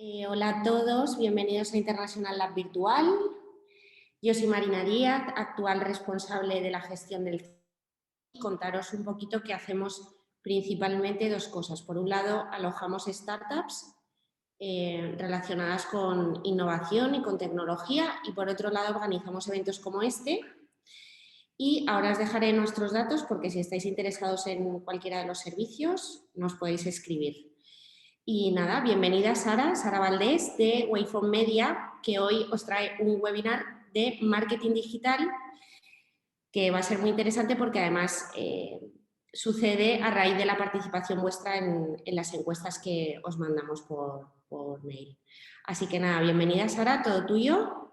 Hola a todos, bienvenidos a International Lab Virtual. Yo soy Marina Díaz, actual responsable de la gestión del centro, y contaros un poquito que hacemos principalmente dos cosas. Por un lado, alojamos startups relacionadas con innovación y con tecnología, y por otro lado organizamos eventos como este. Y ahora os dejaré nuestros datos porque si estáis interesados en cualquiera de los servicios nos podéis escribir. Y nada, bienvenida Sara Valdés de Waveform Media, que hoy os trae un webinar de marketing digital que va a ser muy interesante porque además sucede a raíz de la participación vuestra en las encuestas que os mandamos por mail. Así que nada, bienvenida Sara, todo tuyo.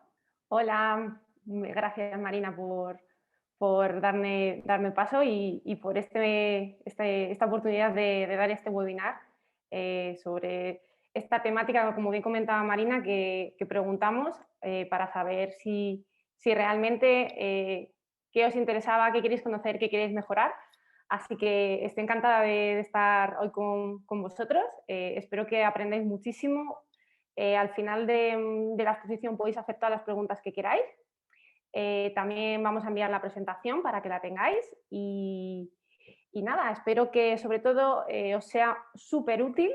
Hola, gracias Marina por darme paso y por esta oportunidad de dar este webinar sobre esta temática, como bien comentaba Marina, que preguntamos para saber si realmente qué os interesaba, qué queréis conocer, qué queréis mejorar. Así que estoy encantada de estar hoy con vosotros. Espero que aprendáis muchísimo. Al final de la exposición podéis hacer todas las preguntas que queráis. También vamos a enviar la presentación para que la tengáis y nada, espero que sobre todo os sea súper útil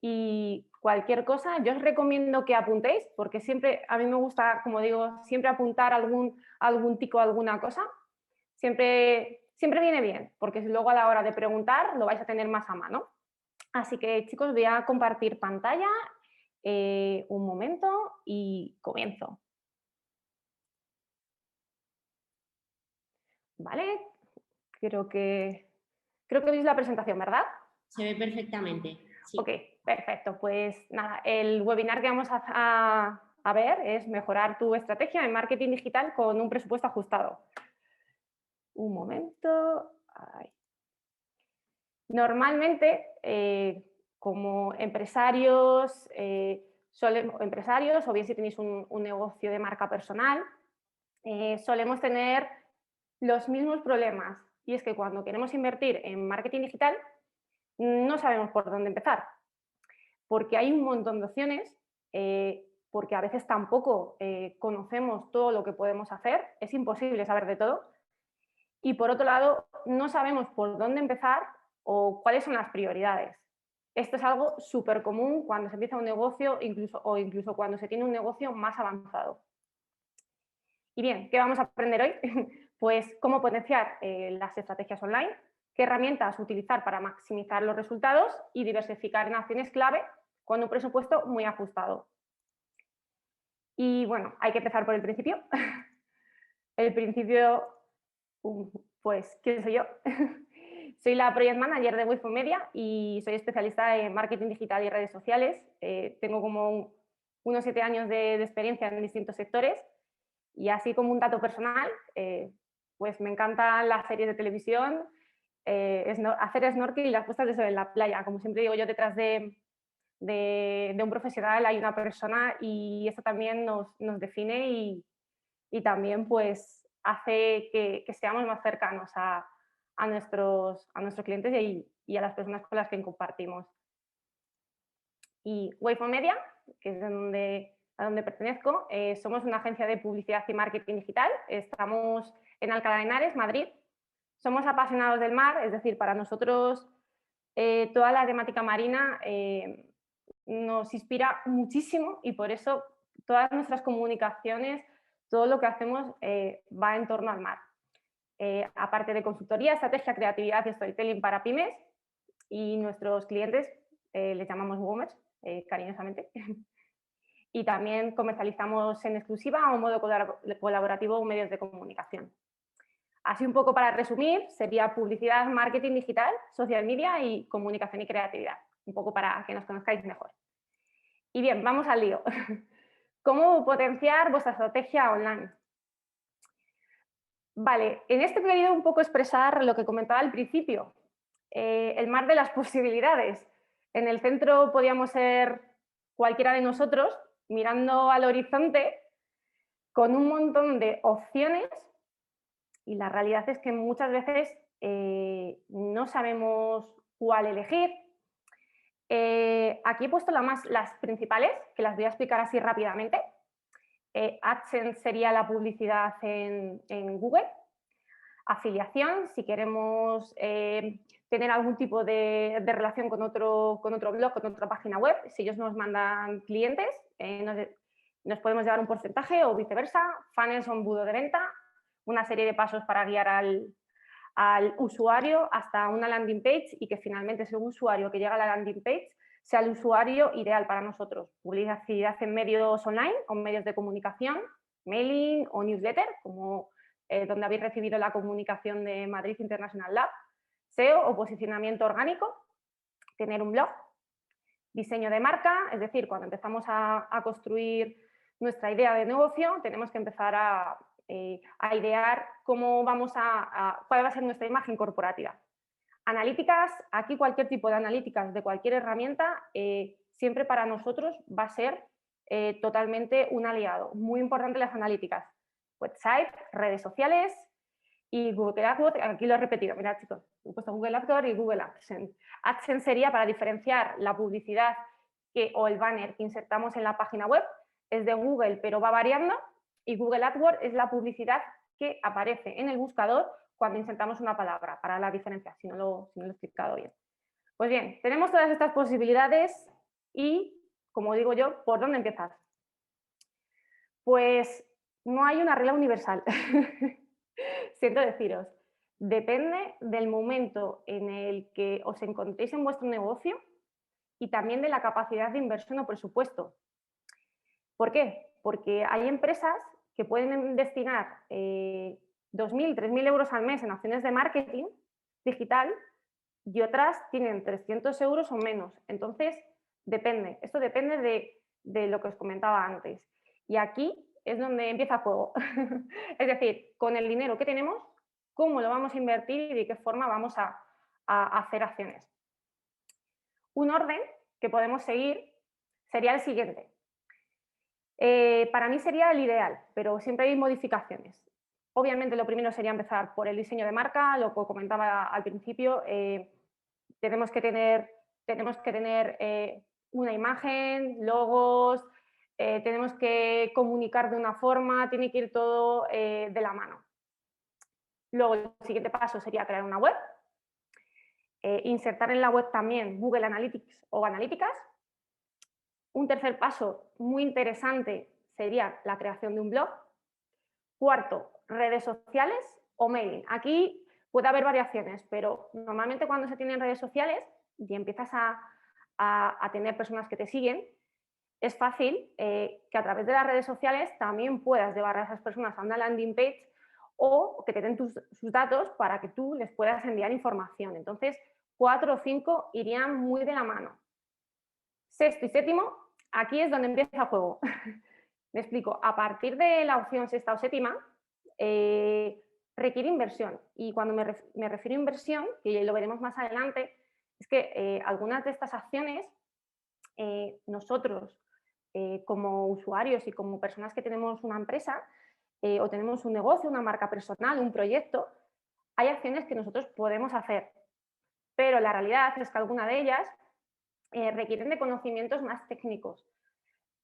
y cualquier cosa, yo os recomiendo que apuntéis porque siempre, a mí me gusta, como digo, siempre apuntar algún tico, alguna cosa. Siempre viene bien porque luego a la hora de preguntar lo vais a tener más a mano. Así que chicos, voy a compartir pantalla un momento y comienzo. ¿Vale? Creo que veis la presentación, ¿verdad? Se ve perfectamente. Sí. Ok, perfecto. Pues nada, el webinar que vamos a ver es mejorar tu estrategia en marketing digital con un presupuesto ajustado. Un momento. Ay. Normalmente, como empresarios, o bien si tenéis un negocio de marca personal, solemos tener los mismos problemas. Y es que cuando queremos invertir en marketing digital, no sabemos por dónde empezar. Porque hay un montón de opciones, porque a veces tampoco conocemos todo lo que podemos hacer, es imposible saber de todo. Y por otro lado, no sabemos por dónde empezar o cuáles son las prioridades. Esto es algo súper común cuando se empieza un negocio o incluso cuando se tiene un negocio más avanzado. Y bien, ¿qué vamos a aprender hoy? Pues cómo potenciar las estrategias online, qué herramientas utilizar para maximizar los resultados y diversificar en acciones clave con un presupuesto muy ajustado. Y bueno, hay que empezar por el principio. El principio, pues, ¿quién soy yo? Soy la Project Manager de Waveform Media y soy especialista en marketing digital y redes sociales. Tengo como unos 7 años de experiencia en distintos sectores y así como un dato personal, pues me encantan las series de televisión, hacer snorkel y las puestas de sol en la playa. Como siempre digo yo, detrás de un profesional hay una persona y esto también nos define y también pues hace que seamos más cercanos a nuestros clientes y a las personas con las que compartimos. Y Waveform Media, que es a donde pertenezco, somos una agencia de publicidad y marketing digital. Estamos en Alcalá de Henares, Madrid. Somos apasionados del mar, es decir, para nosotros toda la temática marina nos inspira muchísimo y por eso todas nuestras comunicaciones, todo lo que hacemos va en torno al mar. Aparte de consultoría, estrategia, creatividad y storytelling para pymes y nuestros clientes les llamamos WOMers, cariñosamente. Y también comercializamos en exclusiva o modo colaborativo medios de comunicación. Así un poco para resumir, sería publicidad, marketing digital, social media y comunicación y creatividad. Un poco para que nos conozcáis mejor. Y bien, vamos al lío. ¿Cómo potenciar vuestra estrategia online? Vale, en este he querido un poco expresar lo que comentaba al principio, el mar de las posibilidades. En el centro podíamos ser cualquiera de nosotros mirando al horizonte con un montón de opciones y la realidad es que muchas veces no sabemos cuál elegir. Aquí he puesto las principales, que las voy a explicar así rápidamente. AdSense sería la publicidad en Google. Afiliación, si queremos tener algún tipo de relación con otro blog, con otra página web, si ellos nos mandan clientes, nos podemos llevar un porcentaje o viceversa. Funnels o embudo de venta, una serie de pasos para guiar al usuario hasta una landing page y que finalmente ese usuario que llega a la landing page sea el usuario ideal para nosotros. Publicidad en medios online o medios de comunicación, mailing o newsletter, como donde habéis recibido la comunicación de Madrid International Lab, SEO o posicionamiento orgánico, tener un blog, diseño de marca, es decir, cuando empezamos a construir nuestra idea de negocio, tenemos que empezar a idear cómo cuál va a ser nuestra imagen corporativa. Analíticas, aquí cualquier tipo de analíticas de cualquier herramienta, siempre para nosotros va a ser totalmente un aliado. Muy importante las analíticas. Website, redes sociales y Google AdWords, aquí lo he repetido, mirad chicos, he puesto Google AdWords y Google AdSense. AdSense sería para diferenciar la publicidad o el banner que insertamos en la página web, es de Google pero va variando, y Google AdWords es la publicidad que aparece en el buscador cuando insertamos una palabra, para la diferencia, si no lo he explicado bien. Pues bien, tenemos todas estas posibilidades y, como digo yo, ¿por dónde empezar? Pues no hay una regla universal. Siento deciros, depende del momento en el que os encontréis en vuestro negocio y también de la capacidad de inversión o presupuesto. ¿Por qué? Porque hay empresas que pueden destinar 2.000, 3.000 euros al mes en acciones de marketing digital y otras tienen 300 euros o menos. Entonces, depende. Esto depende de lo que os comentaba antes. Y aquí es donde empieza el juego. Es decir, con el dinero que tenemos, cómo lo vamos a invertir y de qué forma vamos a hacer acciones. Un orden que podemos seguir sería el siguiente. Para mí sería el ideal, pero siempre hay modificaciones. Obviamente lo primero sería empezar por el diseño de marca, lo que comentaba al principio. Tenemos que tener una imagen, logos, tenemos que comunicar de una forma, tiene que ir todo de la mano. Luego el siguiente paso sería crear una web, insertar en la web también Google Analytics o analíticas. Un tercer paso muy interesante sería la creación de un blog. Cuarto, redes sociales o mailing. Aquí puede haber variaciones, pero normalmente cuando se tienen redes sociales y empiezas a tener personas que te siguen, es fácil que a través de las redes sociales también puedas llevar a esas personas a una landing page o que te den sus datos para que tú les puedas enviar información. Entonces, 4 o 5 irían muy de la mano. Sexto y séptimo, aquí es donde empieza el juego. Me explico. A partir de la opción sexta o séptima, requiere inversión. Y cuando me refiero a inversión, que lo veremos más adelante, es que algunas de estas acciones, nosotros como usuarios y como personas que tenemos una empresa o tenemos un negocio, una marca personal, un proyecto, hay acciones que nosotros podemos hacer. Pero la realidad es que algunas de ellas requieren de conocimientos más técnicos.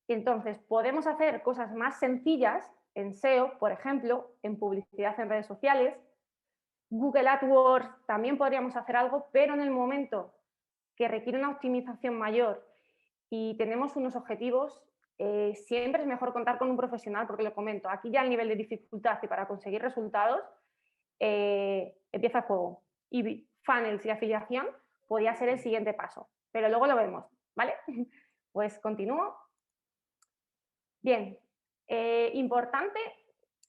Entonces, podemos hacer cosas más sencillas en SEO, por ejemplo, en publicidad en redes sociales. Google AdWords también podríamos hacer algo, pero en el momento que requiere una optimización mayor y tenemos unos objetivos, siempre es mejor contar con un profesional, porque lo comento, aquí ya el nivel de dificultad y para conseguir resultados empieza el juego. Y funnels y afiliación podría ser el siguiente paso, pero luego lo vemos, ¿vale? Pues continúo. Bien, importante,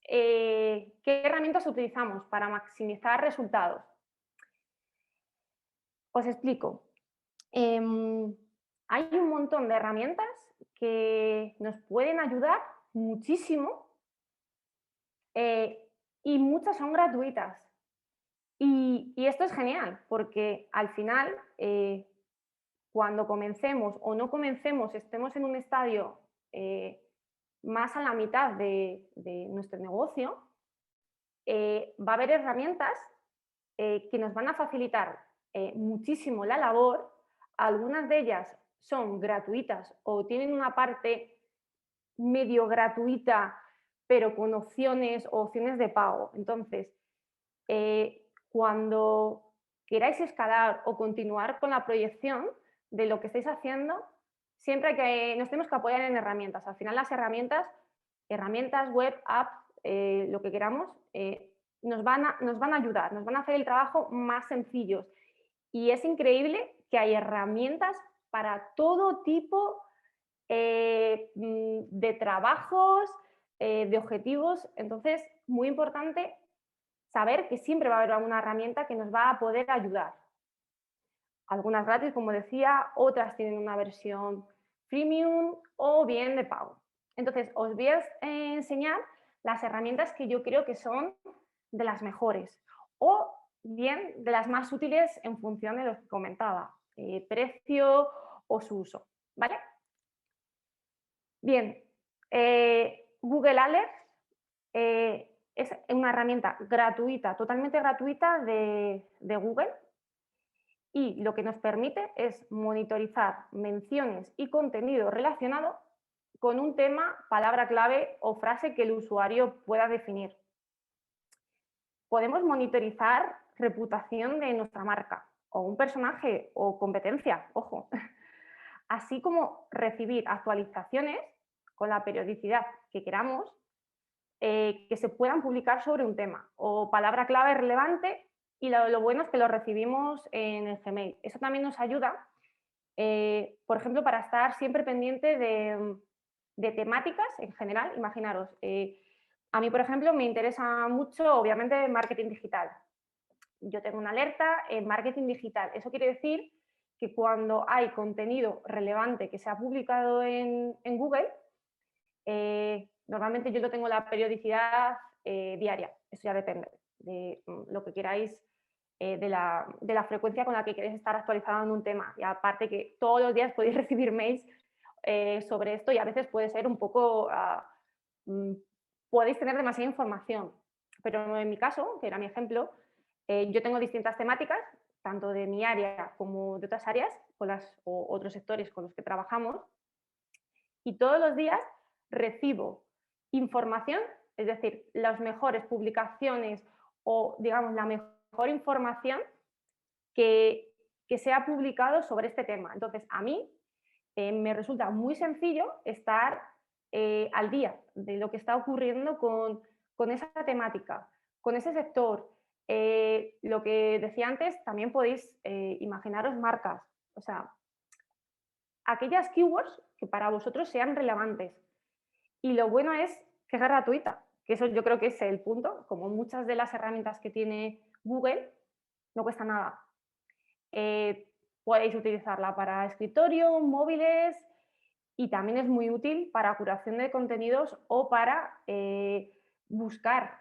¿qué herramientas utilizamos para maximizar resultados? Os explico. Hay un montón de herramientas que nos pueden ayudar muchísimo y muchas son gratuitas. Y esto es genial porque al final, cuando comencemos o no comencemos, estemos en un estadio más a la mitad de nuestro negocio, va a haber herramientas que nos van a facilitar muchísimo la labor Algunas de ellas son gratuitas o tienen una parte medio gratuita, pero con opciones o opciones de pago. Entonces, cuando queráis escalar o continuar con la proyección de lo que estáis haciendo, siempre nos tenemos que apoyar en herramientas. Al final las herramientas, web, apps, lo que queramos, nos van a ayudar, nos van a hacer el trabajo más sencillos. Y es increíble que hay herramientas para todo tipo de trabajos, de objetivos. Entonces, muy importante saber que siempre va a haber alguna herramienta que nos va a poder ayudar. Algunas gratis, como decía, otras tienen una versión freemium o bien de pago. Entonces, os voy a enseñar las herramientas que yo creo que son de las mejores o bien de las más útiles en función de lo que comentaba, precio o su uso, ¿vale? Bien, Google Alerts es una herramienta gratuita, totalmente gratuita de Google, y lo que nos permite es monitorizar menciones y contenido relacionado con un tema, palabra clave o frase que el usuario pueda definir. Podemos monitorizar reputación de nuestra marca o un personaje o competencia, ojo, así como recibir actualizaciones con la periodicidad que queramos que se puedan publicar sobre un tema o palabra clave relevante, y lo bueno es que lo recibimos en el Gmail. Eso también nos ayuda, por ejemplo, para estar siempre pendiente de temáticas en general. Imaginaros, a mí, por ejemplo, me interesa mucho, obviamente, marketing digital. Yo tengo una alerta en marketing digital. Eso quiere decir que cuando hay contenido relevante que se ha publicado en Google, normalmente yo lo tengo la periodicidad diaria. Eso ya depende de lo que queráis, de la frecuencia con la que queréis estar actualizado en un tema. Y aparte que todos los días podéis recibir mails sobre esto, y a veces puede ser un poco, podéis tener demasiada información. Pero en mi caso, que era mi ejemplo, yo tengo distintas temáticas, tanto de mi área como de otras áreas o otros sectores con los que trabajamos, y todos los días recibo información, es decir, las mejores publicaciones o, digamos, la mejor información que se ha publicado sobre este tema. Entonces, a mí me resulta muy sencillo estar al día de lo que está ocurriendo con esa temática, con ese sector. Lo que decía antes, también podéis imaginaros marcas, o sea, aquellas keywords que para vosotros sean relevantes. Y lo bueno es que es gratuita, que eso yo creo que es el punto. Como muchas de las herramientas que tiene Google, no cuesta nada. Podéis utilizarla para escritorio, móviles, y también es muy útil para curación de contenidos o para buscar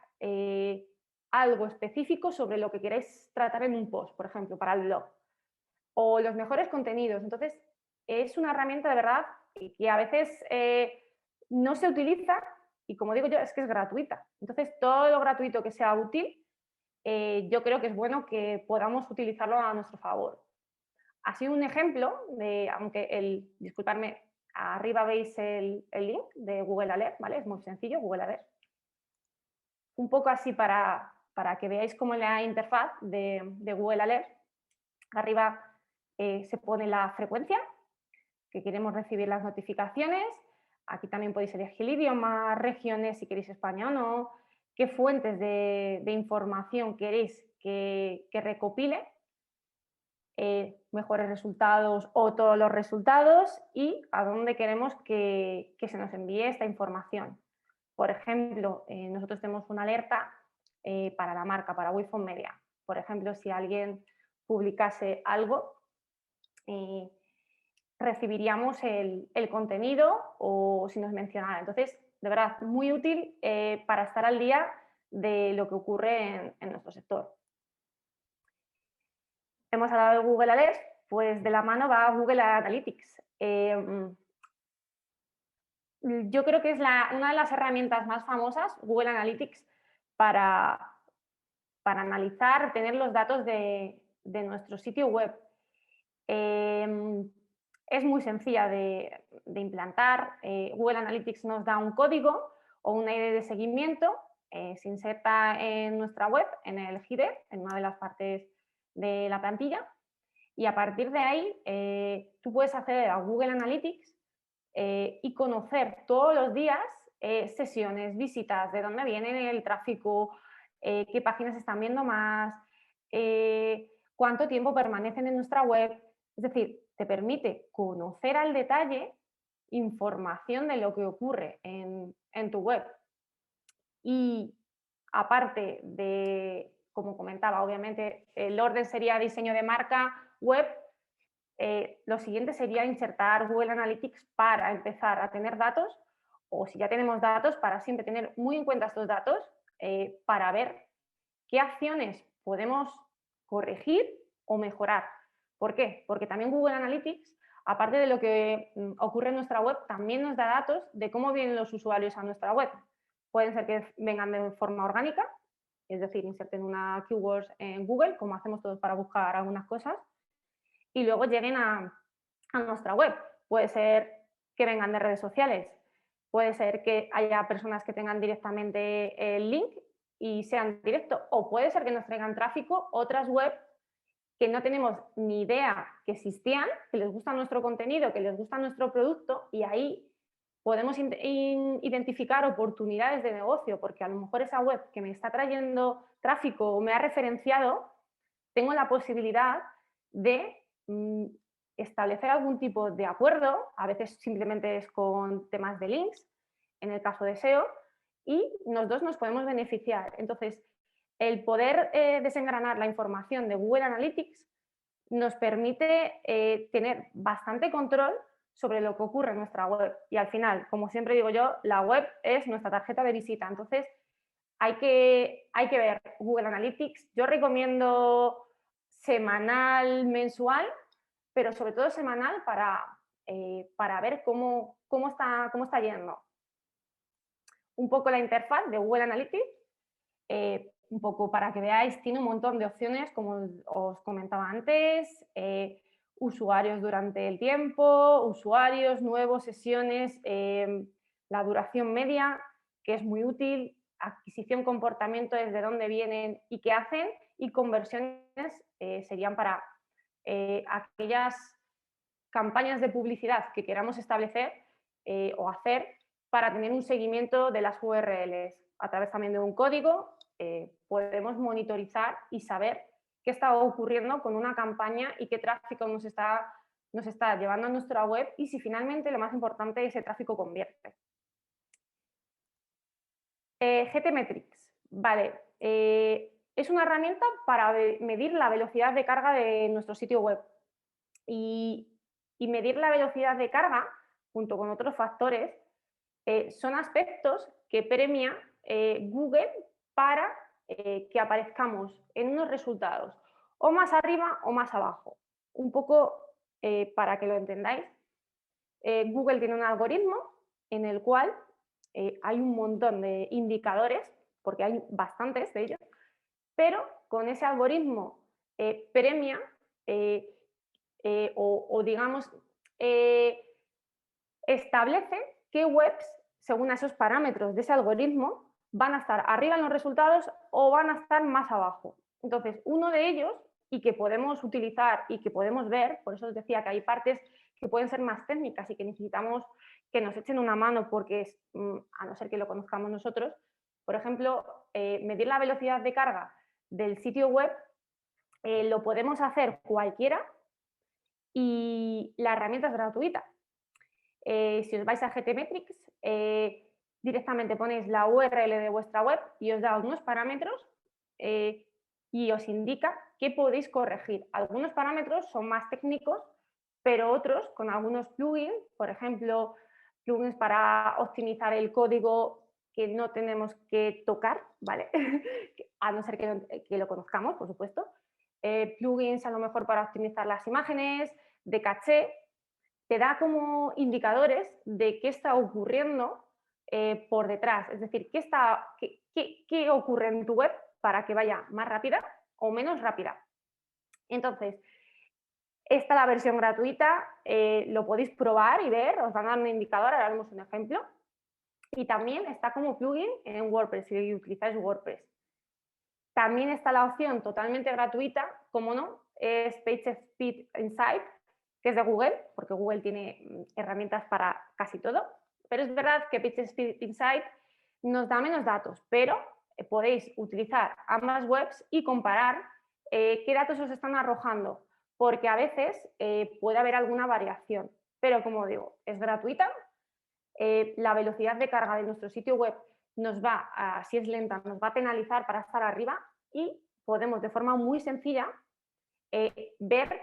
algo específico sobre lo que queréis tratar en un post, por ejemplo, para el blog, o los mejores contenidos. Entonces, es una herramienta de verdad que a veces no se utiliza, y como digo yo, es que es gratuita. Entonces, todo lo gratuito que sea útil, yo creo que es bueno que podamos utilizarlo a nuestro favor. Así un ejemplo de, aunque disculpadme, arriba veis el link de Google Alert, ¿vale? Es muy sencillo, Google Alert. Un poco así para que veáis cómo es la interfaz de Google Alert. Arriba se pone la frecuencia que queremos recibir las notificaciones. Aquí también podéis elegir el idioma, regiones, si queréis España o no, qué fuentes de información queréis que recopile, mejores resultados o todos los resultados, y a dónde queremos que se nos envíe esta información. Por ejemplo, nosotros tenemos una alerta para la marca, para Wi-Fi Media. Por ejemplo, si alguien publicase algo, recibiríamos el contenido o si nos mencionara. Entonces, de verdad, muy útil para estar al día de lo que ocurre en nuestro sector. Hemos hablado de Google Alerts, pues de la mano va Google Analytics. Yo creo que es una de las herramientas más famosas, Google Analytics, para analizar, tener los datos de nuestro sitio web. Es muy sencilla de implantar. Google Analytics nos da un código o una ID de seguimiento, se inserta en nuestra web, en el header, en una de las partes de la plantilla, y a partir de ahí tú puedes acceder a Google Analytics y conocer todos los días sesiones, visitas, de dónde viene el tráfico, qué páginas están viendo más, cuánto tiempo permanecen en nuestra web. Es decir, te permite conocer al detalle información de lo que ocurre en tu web. Y aparte de, como comentaba, obviamente el orden sería diseño de marca, web. Lo siguiente sería insertar Google Analytics para empezar a tener datos, o si ya tenemos datos, para siempre tener muy en cuenta estos datos para ver qué acciones podemos corregir o mejorar. ¿Por qué? Porque también Google Analytics, aparte de lo que ocurre en nuestra web, también nos da datos de cómo vienen los usuarios a nuestra web. Pueden ser que vengan de forma orgánica, es decir, inserten una keyword en Google, como hacemos todos para buscar algunas cosas, y luego lleguen a nuestra web. Puede ser que vengan de redes sociales, puede ser que haya personas que tengan directamente el link y sean directo, o puede ser que nos traigan tráfico otras webs que no tenemos ni idea que existían, que les gusta nuestro contenido, que les gusta nuestro producto, y ahí podemos identificar oportunidades de negocio, porque a lo mejor esa web que me está trayendo tráfico o me ha referenciado, tengo la posibilidad de establecer algún tipo de acuerdo, a veces simplemente es con temas de links, en el caso de SEO, y los dos nos podemos beneficiar. Entonces, el poder desengranar la información de Google Analytics nos permite tener bastante control sobre lo que ocurre en nuestra web. Y al final, como siempre digo yo, la web es nuestra tarjeta de visita. Entonces, hay que ver Google Analytics. Yo recomiendo semanal, mensual, pero sobre todo semanal para ver cómo está yendo. Un poco la interfaz de Google Analytics, un poco para que veáis, tiene un montón de opciones, como os comentaba antes, usuarios durante el tiempo, usuarios, nuevos, sesiones, la duración media, que es muy útil, adquisición, comportamiento, desde dónde vienen y qué hacen, y conversiones serían para aquellas campañas de publicidad que queramos establecer o hacer para tener un seguimiento de las URLs. A través también de un código podemos monitorizar y saber qué está ocurriendo con una campaña y qué tráfico nos está llevando a nuestra web y si finalmente, lo más importante, ese tráfico convierte. GTmetrix, vale, es una herramienta para medir la velocidad de carga de nuestro sitio web y medir la velocidad de carga junto con otros factores son aspectos que premia Google para que aparezcamos en unos resultados o más arriba o más abajo. Un poco para que lo entendáis, Google tiene un algoritmo en el cual hay un montón de indicadores, porque hay bastantes de ellos, pero con ese algoritmo premia o digamos, establece qué webs, según esos parámetros de ese algoritmo, van a estar arriba en los resultados o van a estar más abajo. Entonces, uno de ellos, y que podemos utilizar y que podemos ver, por eso os decía que hay partes que pueden ser más técnicas y que necesitamos que nos echen una mano porque es, a no ser que lo conozcamos nosotros, por ejemplo, medir la velocidad de carga del sitio web lo podemos hacer cualquiera y la herramienta es gratuita. Si os vais a GTmetrix, directamente ponéis la URL de vuestra web y os da unos parámetros y os indica qué podéis corregir. Algunos parámetros son más técnicos, pero otros, con algunos plugins, por ejemplo, plugins para optimizar el código que no tenemos que tocar, ¿vale? A no ser que lo conozcamos, por supuesto. Plugins a lo mejor para optimizar las imágenes, de caché, te da como indicadores de qué está ocurriendo por detrás. Es decir, qué ocurre en tu web para que vaya más rápida o menos rápida. Entonces, Esta la versión gratuita, lo podéis probar y ver, os van a dar un indicador, ahora haremos un ejemplo. Y también está como plugin en WordPress, si utilizáis WordPress. También está la opción totalmente gratuita, como no, es PageSpeed Insight, que es de Google, porque Google tiene herramientas para casi todo. Pero es verdad que PageSpeed Insight nos da menos datos, pero podéis utilizar ambas webs y comparar qué datos os están arrojando, porque a veces puede haber alguna variación. Pero como digo, es gratuita. La velocidad de carga de nuestro sitio web nos va, si es lenta, nos va a penalizar para estar arriba y podemos de forma muy sencilla ver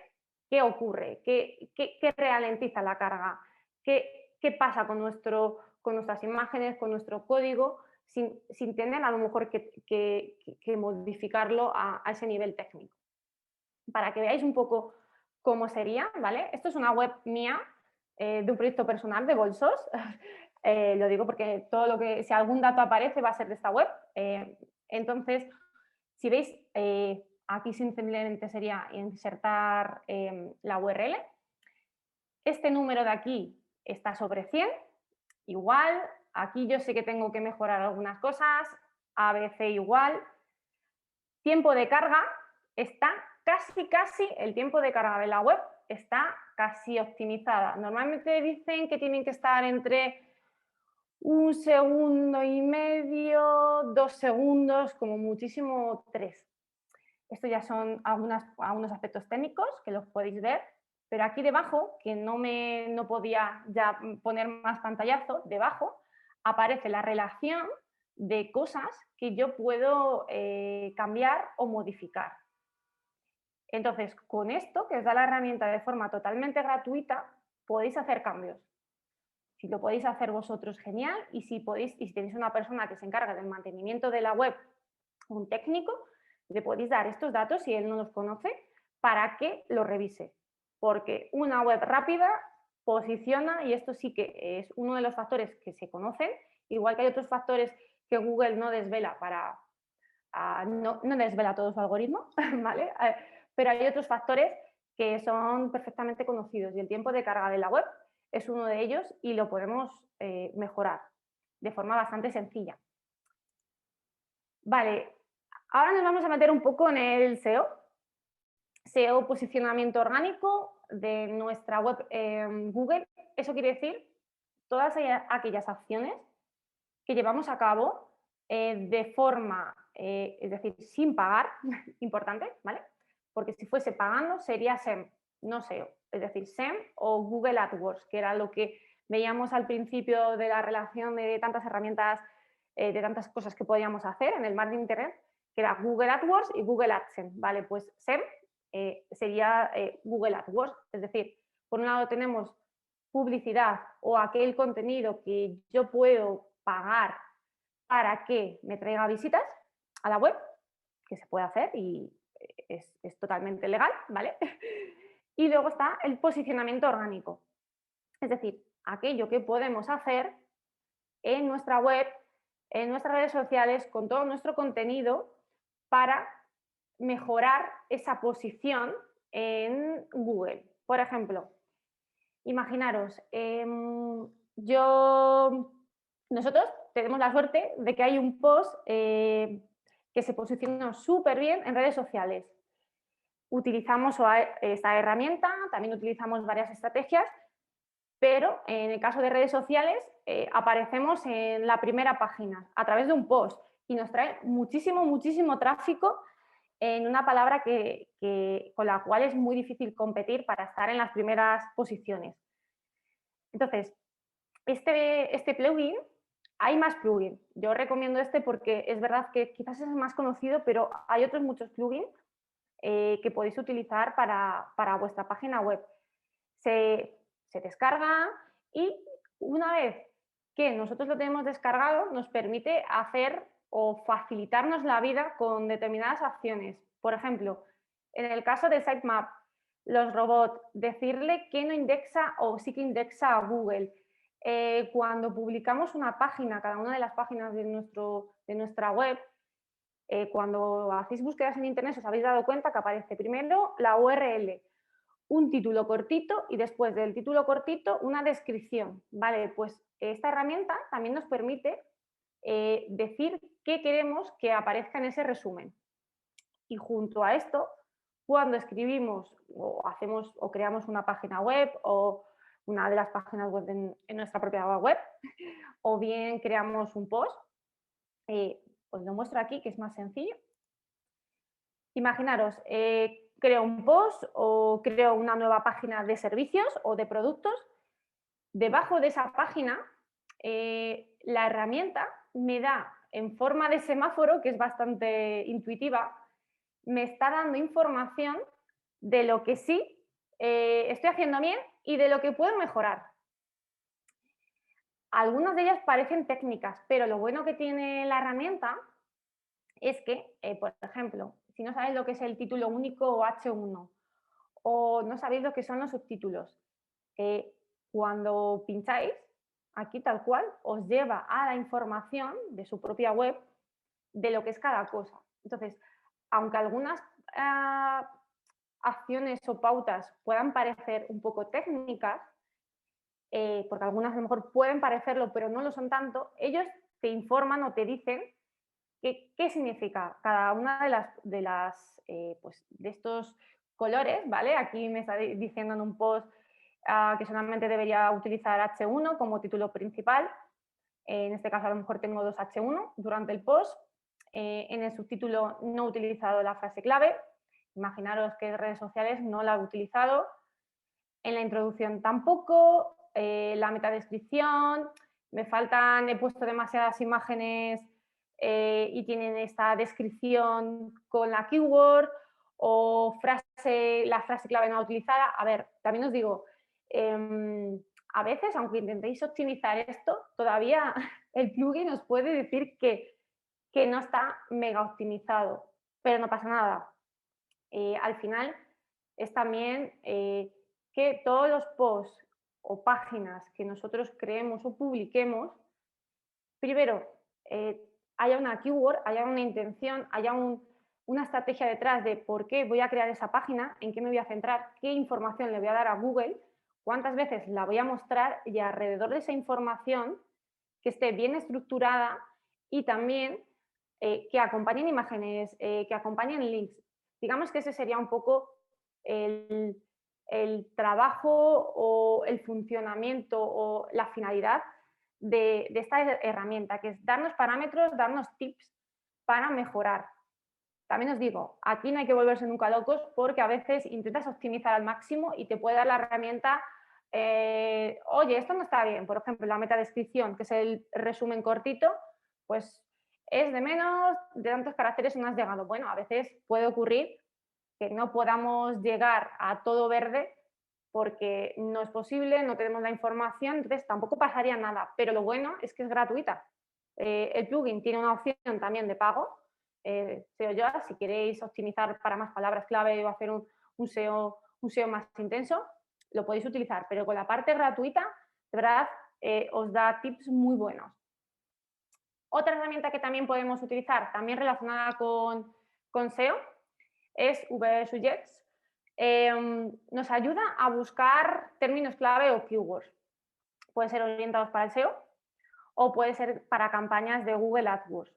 qué ocurre, qué ralentiza la carga, qué pasa con nuestras imágenes, con nuestro código, sin tener a lo mejor que modificarlo a ese nivel técnico. Para que veáis un poco cómo sería, ¿vale? Esto es una web mía, de un proyecto personal de Bolsos. Lo digo porque todo lo que, si algún dato aparece, va a ser de esta web. Entonces, si veis, aquí simplemente sería insertar la URL. Este número de aquí está sobre 100. Igual, aquí yo sé que tengo que mejorar algunas cosas. ABC igual. Tiempo de carga está casi, el tiempo de carga de la web está casi optimizada. Normalmente dicen que tienen que estar entre 1,5 segundos, 2 segundos, como muchísimo 3. Esto ya son algunos aspectos técnicos que los podéis ver, pero aquí debajo, que no podía ya poner más pantallazo, debajo aparece la relación de cosas que yo puedo cambiar o modificar. Entonces, con esto, que os da la herramienta de forma totalmente gratuita, podéis hacer cambios. Si lo podéis hacer vosotros, genial. Y si tenéis una persona que se encarga del mantenimiento de la web, un técnico, le podéis dar estos datos, si él no los conoce, para que lo revise. Porque una web rápida posiciona, y esto sí que es uno de los factores que se conocen, igual que hay otros factores que Google no desvela no desvela todo su algoritmo, ¿vale? Pero hay otros factores que son perfectamente conocidos y el tiempo de carga de la web es uno de ellos y lo podemos mejorar de forma bastante sencilla. Vale, ahora nos vamos a meter un poco en el SEO. SEO, posicionamiento orgánico de nuestra web en Google. Eso quiere decir todas aquellas acciones que llevamos a cabo de forma, es decir, sin pagar, importante, ¿vale? Porque si fuese pagando sería SEM, no SEO, es decir, SEM o Google AdWords, que era lo que veíamos al principio de la relación de tantas herramientas, de tantas cosas que podíamos hacer en el marketing de Internet, que era Google AdWords y Google AdSense, ¿vale? Pues SEM sería Google AdWords, es decir, por un lado tenemos publicidad o aquel contenido que yo puedo pagar para que me traiga visitas a la web, que se puede hacer y es totalmente legal, ¿vale? Y luego está el posicionamiento orgánico, es decir, aquello que podemos hacer en nuestra web, en nuestras redes sociales, con todo nuestro contenido para mejorar esa posición en Google. Por ejemplo, imaginaros, nosotros tenemos la suerte de que hay un post que se posiciona súper bien en redes sociales. Utilizamos esta herramienta, también utilizamos varias estrategias, pero en el caso de redes sociales aparecemos en la primera página a través de un post y nos trae muchísimo tráfico en una palabra con la cual es muy difícil competir para estar en las primeras posiciones. Entonces, este plugin, hay más plugins. Yo recomiendo este porque es verdad que quizás es el más conocido, pero hay otros muchos plugins que podéis utilizar para vuestra página web. Se descarga y una vez que nosotros lo tenemos descargado, nos permite hacer o facilitarnos la vida con determinadas acciones. Por ejemplo, en el caso de Sitemap, los robots, decirle que no indexa o sí que indexa a Google. Cuando publicamos una página, cada una de las páginas de nuestra web, cuando hacéis búsquedas en Internet os habéis dado cuenta que aparece primero la URL, un título cortito y después del título cortito una descripción, ¿vale? Pues esta herramienta también nos permite decir qué queremos que aparezca en ese resumen. Y junto a esto, cuando escribimos o hacemos o creamos una página web o una de las páginas web en nuestra propia web, o bien creamos un post, os lo muestro aquí que es más sencillo. Imaginaros, creo un post o creo una nueva página de servicios o de productos. Debajo de esa página, la herramienta me da en forma de semáforo, que es bastante intuitiva, me está dando información de lo que sí estoy haciendo bien y de lo que puedo mejorar. Algunas de ellas parecen técnicas, pero lo bueno que tiene la herramienta es que, por ejemplo, si no sabéis lo que es el título único o H1 o no sabéis lo que son los subtítulos, eh, cuando pincháis, aquí tal cual, os lleva a la información de su propia web de lo que es cada cosa. Entonces, aunque algunas acciones o pautas puedan parecer un poco técnicas, porque algunas a lo mejor pueden parecerlo, pero no lo son tanto, ellos te informan o te dicen qué significa cada una pues, de estos colores, ¿vale? Aquí me está diciendo en un post que solamente debería utilizar H1 como título principal. En este caso a lo mejor tengo dos H1 durante el post. En el subtítulo no he utilizado la frase clave. Imaginaros que en redes sociales no la he utilizado. En la introducción tampoco. La metadescripción. Me faltan, he puesto demasiadas imágenes y tienen esta descripción con la keyword o la frase clave no utilizada. A ver, también os digo, a veces, aunque intentéis optimizar esto, todavía el plugin os puede decir que no está mega optimizado, pero no pasa nada. Al final es también que todos los posts o páginas que nosotros creemos o publiquemos, primero, haya una keyword, haya una intención, haya una estrategia detrás de por qué voy a crear esa página, en qué me voy a centrar, qué información le voy a dar a Google, cuántas veces la voy a mostrar y alrededor de esa información que esté bien estructurada y también que acompañen imágenes, que acompañen links. Digamos que ese sería un poco el, el trabajo o el funcionamiento o la finalidad de esta herramienta, que es darnos parámetros, darnos tips para mejorar. También os digo, aquí no hay que volverse nunca locos porque a veces intentas optimizar al máximo y te puede dar la herramienta, oye, esto no está bien. Por ejemplo, la metadescripción, que es el resumen cortito, pues es de menos de tantos caracteres y no has llegado. Bueno, a veces puede ocurrir que no podamos llegar a todo verde porque no es posible, no tenemos la información, entonces tampoco pasaría nada, pero lo bueno es que es gratuita. El plugin tiene una opción también de pago, SEO Yoast, si queréis optimizar para más palabras clave o hacer un SEO más intenso, lo podéis utilizar, pero con la parte gratuita, de verdad, os da tips muy buenos. Otra herramienta que también podemos utilizar, también relacionada con SEO, es VSuggest. Nos ayuda a buscar términos clave o keywords. Pueden ser orientados para el SEO o puede ser para campañas de Google AdWords.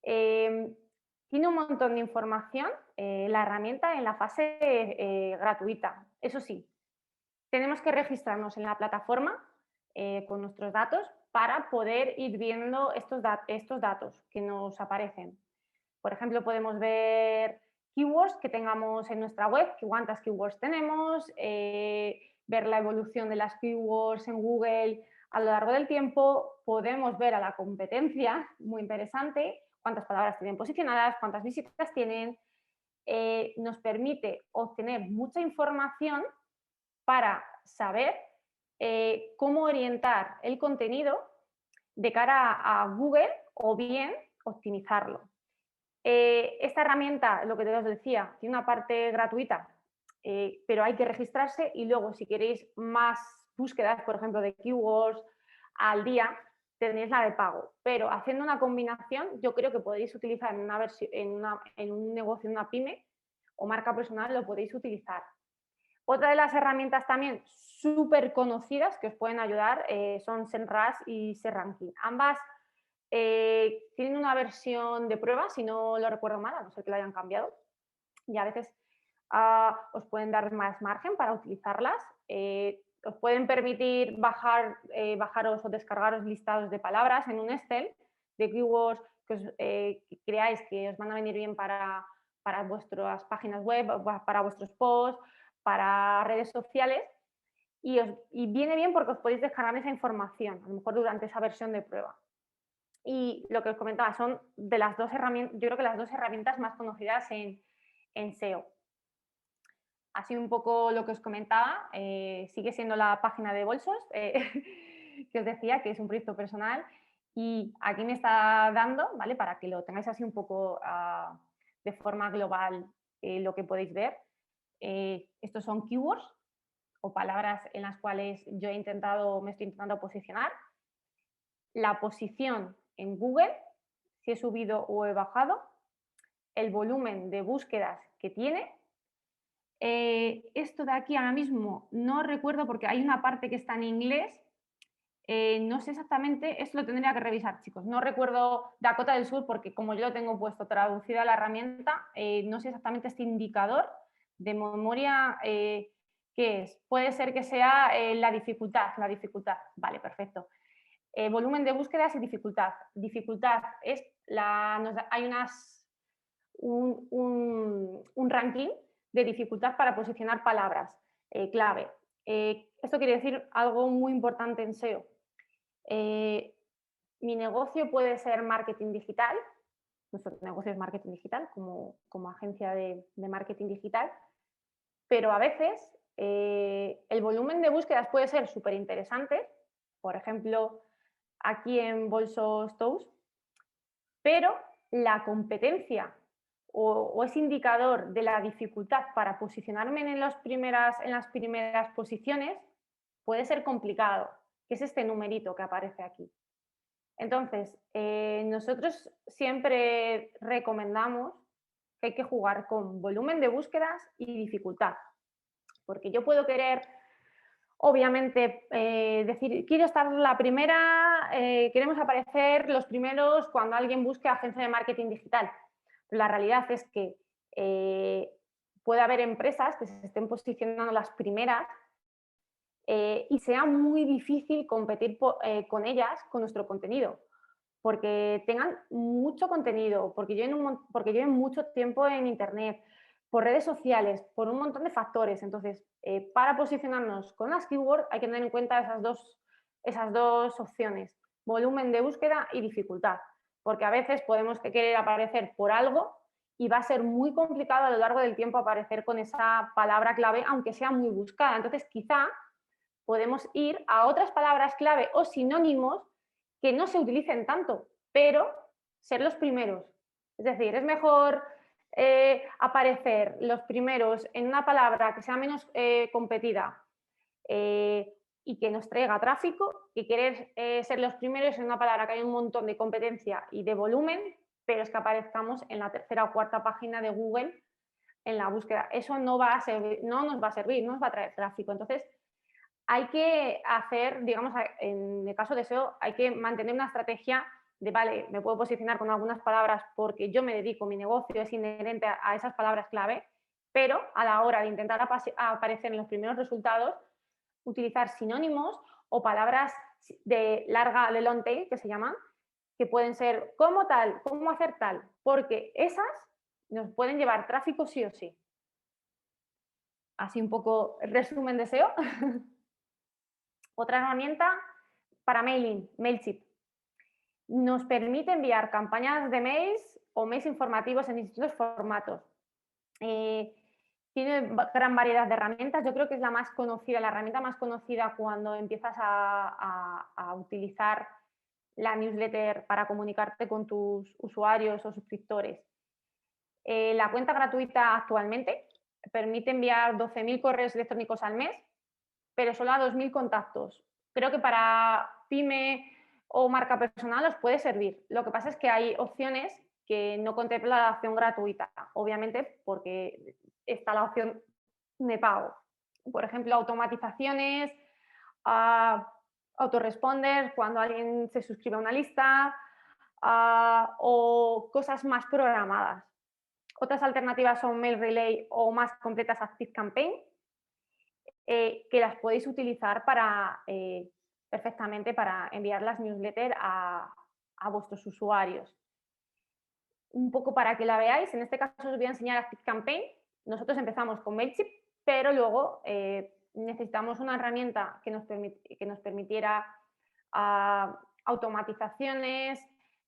Tiene un montón de información la herramienta en la fase gratuita. Eso sí, tenemos que registrarnos en la plataforma con nuestros datos para poder ir viendo estos datos que nos aparecen. Por ejemplo, podemos ver keywords que tengamos en nuestra web, cuántas keywords tenemos, ver la evolución de las keywords en Google a lo largo del tiempo. Podemos ver a la competencia, muy interesante, cuántas palabras tienen posicionadas, cuántas visitas tienen. Nos permite obtener mucha información para saber cómo orientar el contenido de cara a Google o bien optimizarlo. Esta herramienta, lo que os decía, tiene una parte gratuita, pero hay que registrarse y luego si queréis más búsquedas, por ejemplo, de keywords al día, tenéis la de pago. Pero haciendo una combinación, yo creo que podéis utilizar en un negocio, en una pyme o marca personal, lo podéis utilizar. Otra de las herramientas también súper conocidas que os pueden ayudar son SEMrush y SEMranking. Ambas tienen una versión de prueba, si no lo recuerdo mal, a no ser que la hayan cambiado. Y a veces os pueden dar más margen para utilizarlas. Os pueden permitir bajaros o descargaros listados de palabras en un Excel, de keywords que creáis que os van a venir bien para vuestras páginas web, para vuestros posts, para redes sociales. Y viene bien porque os podéis descargar esa información, a lo mejor durante esa versión de prueba. Y lo que os comentaba son de las dos herramientas, yo creo que las dos herramientas más conocidas en SEO. Así un poco lo que os comentaba, sigue siendo la página de Bolsos, que os decía que es un proyecto personal y aquí me está dando, ¿vale? Para que lo tengáis así un poco de forma global lo que podéis ver. Estos son keywords o palabras en las cuales yo me estoy intentando posicionar. La posición en Google, si he subido o he bajado, el volumen de búsquedas que tiene. Esto de aquí ahora mismo no recuerdo porque hay una parte que está en inglés. No sé exactamente, esto lo tendría que revisar, chicos. No recuerdo Dakota del Sur porque como yo lo tengo puesto traducido a la herramienta, no sé exactamente este indicador de memoria qué es. Puede ser que sea la dificultad. Vale, perfecto. Volumen de búsquedas y dificultad. Dificultad es hay un ranking de dificultad para posicionar palabras clave. Esto quiere decir algo muy importante en SEO. Mi negocio puede ser marketing digital, nuestro negocio es marketing digital como agencia de marketing digital, pero a veces el volumen de búsquedas puede ser súper interesante, por ejemplo, aquí en Bolsos Tous, pero la competencia o ese indicador de la dificultad para posicionarme en las primeras posiciones puede ser complicado, que es este numerito que aparece aquí. Entonces, nosotros siempre recomendamos que hay que jugar con volumen de búsquedas y dificultad, porque yo puedo querer, obviamente, decir, quiero estar la primera, queremos aparecer los primeros cuando alguien busque agencia de marketing digital. La realidad es que puede haber empresas que se estén posicionando las primeras y sea muy difícil competir con ellas con nuestro contenido, porque tengan mucho contenido, porque lleven mucho tiempo en Internet, por redes sociales, por un montón de factores. Entonces, para posicionarnos con las keywords hay que tener en cuenta esas dos opciones, volumen de búsqueda y dificultad, porque a veces podemos querer aparecer por algo y va a ser muy complicado a lo largo del tiempo aparecer con esa palabra clave, aunque sea muy buscada. Entonces, quizá podemos ir a otras palabras clave o sinónimos que no se utilicen tanto, pero ser los primeros. Es decir, es mejor aparecer los primeros en una palabra que sea menos competida y que nos traiga tráfico, que querer ser los primeros en una palabra que hay un montón de competencia y de volumen, pero es que aparezcamos en la tercera o cuarta página de Google en la búsqueda. Eso no nos va a servir, no nos va a traer tráfico. Entonces, hay que hacer, digamos, en el caso de SEO, hay que mantener una estrategia de, vale, me puedo posicionar con algunas palabras porque yo me dedico, mi negocio es inherente a esas palabras clave, pero a la hora de intentar aparecer en los primeros resultados, utilizar sinónimos o palabras de long tail, que se llaman, que pueden ser como tal, cómo hacer tal, porque esas nos pueden llevar tráfico sí o sí. Así un poco resumen de SEO. Otra herramienta para mailing, Mailchimp. Nos permite enviar campañas de mails o mails informativos en distintos formatos. Tiene gran variedad de herramientas. Yo creo que es la más conocida, la herramienta más conocida cuando empiezas a utilizar la newsletter para comunicarte con tus usuarios o suscriptores. La cuenta gratuita actualmente permite enviar 12.000 correos electrónicos al mes, pero solo a 2.000 contactos. Creo que para pyme o marca personal os puede servir. Lo que pasa es que hay opciones que no contemplan la opción gratuita, obviamente porque está la opción de pago. por ejemplo, automatizaciones, a autoresponder cuando alguien se suscribe a una lista, o cosas más programadas. Otras alternativas son Mail Relay o más completas ActiveCampaign, que las podéis utilizar perfectamente para enviar las newsletters a vuestros usuarios. Un poco para que la veáis, en este caso os voy a enseñar ActiveCampaign. Nosotros empezamos con Mailchimp, pero luego necesitamos una herramienta que nos permitiera automatizaciones,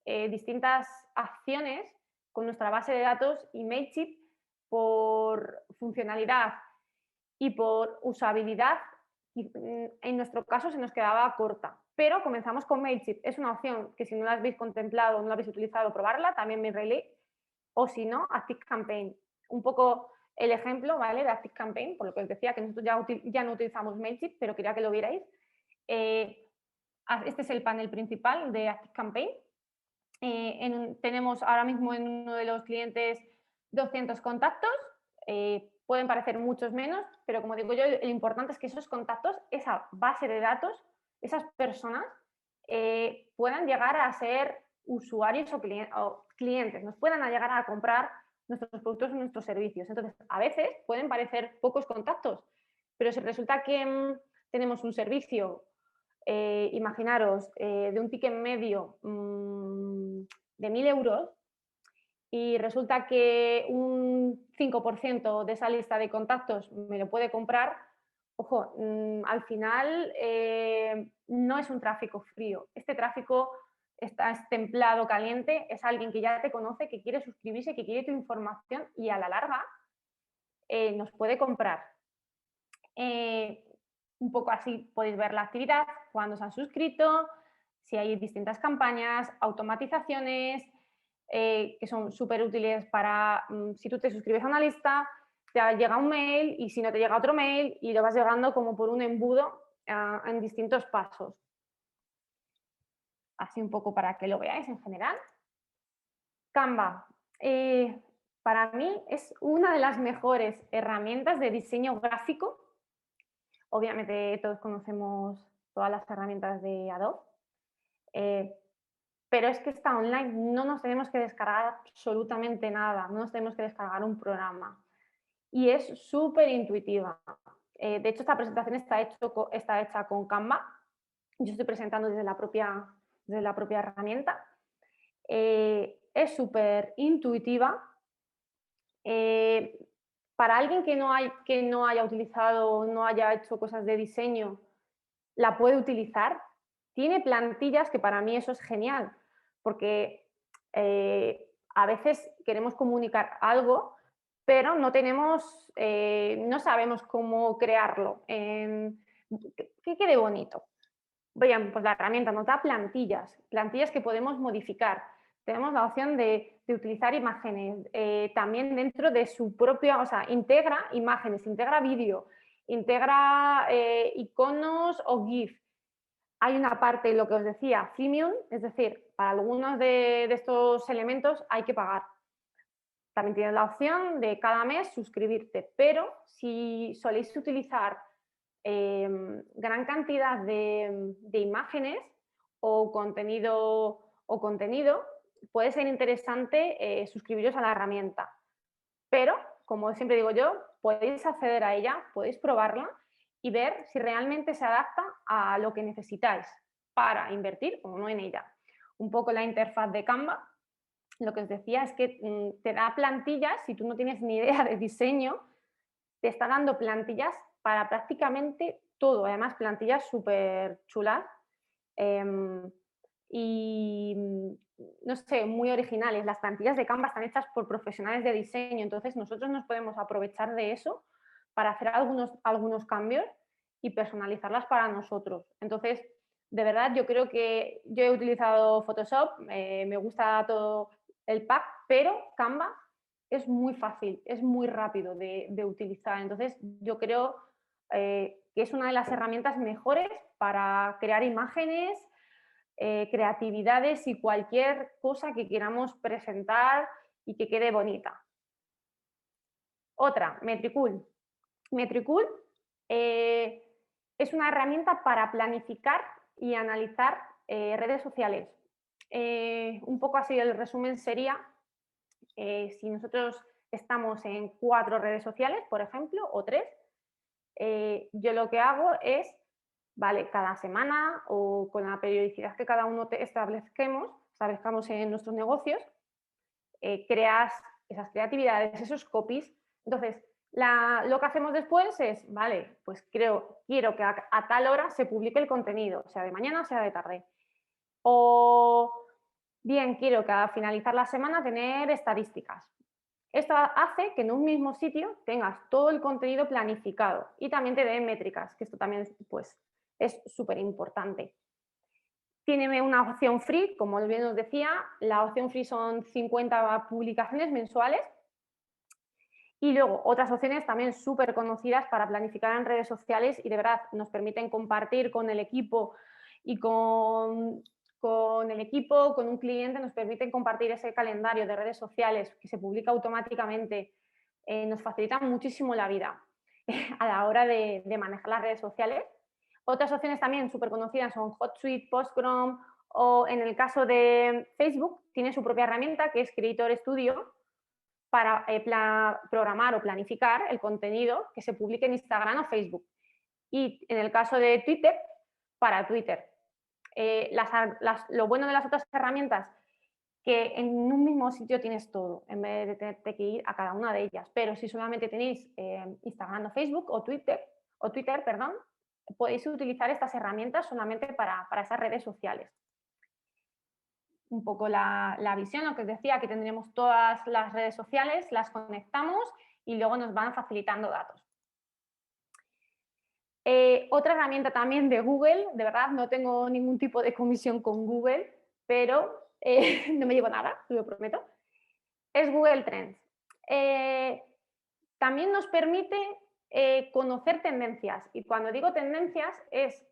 distintas acciones con nuestra base de datos, y Mailchimp, por funcionalidad y por usabilidad, en nuestro caso se nos quedaba corta. Pero comenzamos con Mailchimp. Es una opción que, si no la habéis contemplado, no la habéis utilizado, probarla. También MailRelay, o si no, ActiveCampaign. Un poco el ejemplo, ¿vale?, de ActiveCampaign, por lo que os decía que nosotros ya no utilizamos Mailchimp, pero quería que lo vierais. Este es el panel principal de ActiveCampaign. Tenemos ahora mismo en uno de los clientes 200 contactos. Pueden parecer muchos menos, pero como digo yo, lo importante es que esos contactos, esa base de datos, esas personas, puedan llegar a ser usuarios o clientes, nos puedan llegar a comprar nuestros productos o nuestros servicios. Entonces, a veces pueden parecer pocos contactos, pero si resulta que tenemos un servicio, imaginaros, de un ticket medio de 1.000 euros, y resulta que un 5% de esa lista de contactos me lo puede comprar, ojo, al final no es un tráfico frío. Este tráfico es templado, caliente, es alguien que ya te conoce, que quiere suscribirse, que quiere tu información, y a la larga nos puede comprar. Un poco así podéis ver la actividad, cuando se han suscrito, si hay distintas campañas, automatizaciones, que son súper útiles para, si tú te suscribes a una lista, te llega un mail, y si no te llega otro mail, y lo vas llegando como por un embudo en distintos pasos. Así un poco para que lo veáis en general. Canva, para mí es una de las mejores herramientas de diseño gráfico. Obviamente todos conocemos todas las herramientas de Adobe, pero es que está online, no nos tenemos que descargar absolutamente nada, no nos tenemos que descargar un programa, y es súper intuitiva. De hecho, esta presentación está hecha con Canva. Yo estoy presentando desde la propia herramienta. Es súper intuitiva. Para alguien que no haya utilizado, no haya hecho cosas de diseño, la puede utilizar. Tiene plantillas, que para mí eso es genial, porque a veces queremos comunicar algo, pero no sabemos cómo crearlo, que quede bonito. Bien, pues la herramienta nos da plantillas que podemos modificar. Tenemos la opción de utilizar imágenes, también dentro de su propia, o sea, integra imágenes, integra vídeo, integra iconos o GIF. Hay una parte, lo que os decía, freemium, es decir, para algunos de estos elementos hay que pagar. También tienes la opción de cada mes suscribirte, pero si soléis utilizar gran cantidad de imágenes o contenido, puede ser interesante suscribiros a la herramienta. Pero, como siempre digo yo, podéis acceder a ella, podéis probarla y ver si realmente se adapta a lo que necesitáis para invertir o no en ella. Un poco la interfaz de Canva, lo que os decía es que te da plantillas. Si tú no tienes ni idea de diseño, te está dando plantillas para prácticamente todo, además plantillas súper chulas y, no sé, muy originales. Las plantillas de Canva están hechas por profesionales de diseño, entonces nosotros nos podemos aprovechar de eso para hacer algunos cambios y personalizarlas para nosotros. Entonces, de verdad, yo creo que yo he utilizado Photoshop, me gusta todo el pack, pero Canva es muy fácil, es muy rápido de utilizar. Entonces, yo creo que es una de las herramientas mejores para crear imágenes, creatividades y cualquier cosa que queramos presentar y que quede bonita. Otra, Metricool. Metricool Es una herramienta para planificar y analizar redes sociales. Un poco así el resumen sería, si nosotros estamos en 4 redes sociales, por ejemplo, o 3, yo lo que hago es, vale, cada semana o con la periodicidad que cada uno establezcamos en nuestros negocios, creas esas creatividades, esos copies. Entonces, lo que hacemos después es, vale, pues quiero que a tal hora se publique el contenido, sea de mañana, sea de tarde. O bien, quiero que al finalizar la semana tener estadísticas. Esto hace que en un mismo sitio tengas todo el contenido planificado y también te den métricas, que esto también pues, es súper importante. Tiene una opción free, como bien os decía, la opción free son 50 publicaciones mensuales y luego otras opciones también súper conocidas para planificar en redes sociales y de verdad nos permiten compartir con el equipo y con un cliente, nos permiten compartir ese calendario de redes sociales que se publica automáticamente. Nos facilitan muchísimo la vida a la hora de manejar las redes sociales. Otras opciones también súper conocidas son HotSuite, Postchrome o en el caso de Facebook tiene su propia herramienta que es Creator Studio para programar o planificar el contenido que se publique en Instagram o Facebook. Y en el caso de Twitter, para Twitter. Lo bueno de las otras herramientas que en un mismo sitio tienes todo, en vez de tener que ir a cada una de ellas. Pero si solamente tenéis Instagram o Facebook o Twitter, perdón, podéis utilizar estas herramientas solamente para esas redes sociales. Un poco la visión, lo que os decía, que tendremos todas las redes sociales, las conectamos y luego nos van facilitando datos. Otra herramienta también de Google, de verdad no tengo ningún tipo de comisión con Google, pero no me llevo nada, lo prometo, es Google Trends. También nos permite conocer tendencias y cuando digo tendencias es,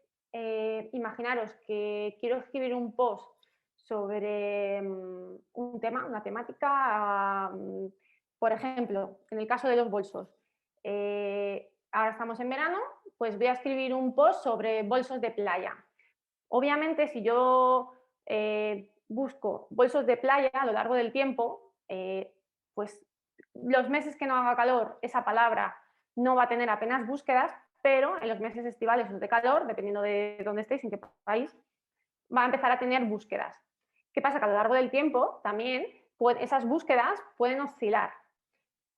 imaginaros que quiero escribir un post sobre un tema, una temática, por ejemplo, en el caso de los bolsos. Ahora estamos en verano, pues voy a escribir un post sobre bolsos de playa. Obviamente, si yo busco bolsos de playa a lo largo del tiempo, pues los meses que no haga calor, esa palabra no va a tener apenas búsquedas, pero en los meses estivales o de calor, dependiendo de dónde estéis, en qué país, va a empezar a tener búsquedas. ¿Qué pasa? Que a lo largo del tiempo también esas búsquedas pueden oscilar.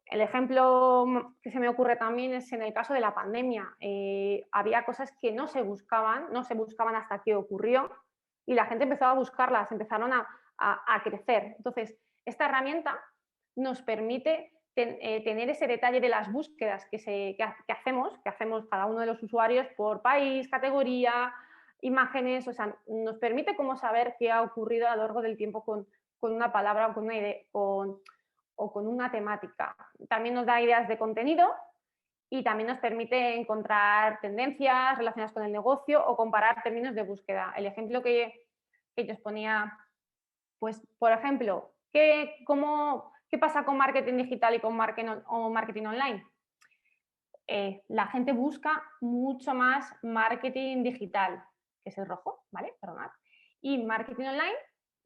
El ejemplo que se me ocurre también es en el caso de la pandemia. Había cosas que no se buscaban hasta que ocurrió y la gente empezó a buscarlas, empezaron a crecer. Entonces, esta herramienta nos permite tener ese detalle de las búsquedas que hacemos cada uno de los usuarios por país, categoría, imágenes, o sea, nos permite como saber qué ha ocurrido a lo largo del tiempo con una palabra o con una idea, o con una temática. También nos da ideas de contenido y también nos permite encontrar tendencias relacionadas con el negocio o comparar términos de búsqueda. El ejemplo que yo os ponía, pues, por ejemplo, ¿qué pasa con marketing digital y con marketing online? La gente busca mucho más marketing digital, que es el rojo, ¿vale? Perdonad. Y marketing online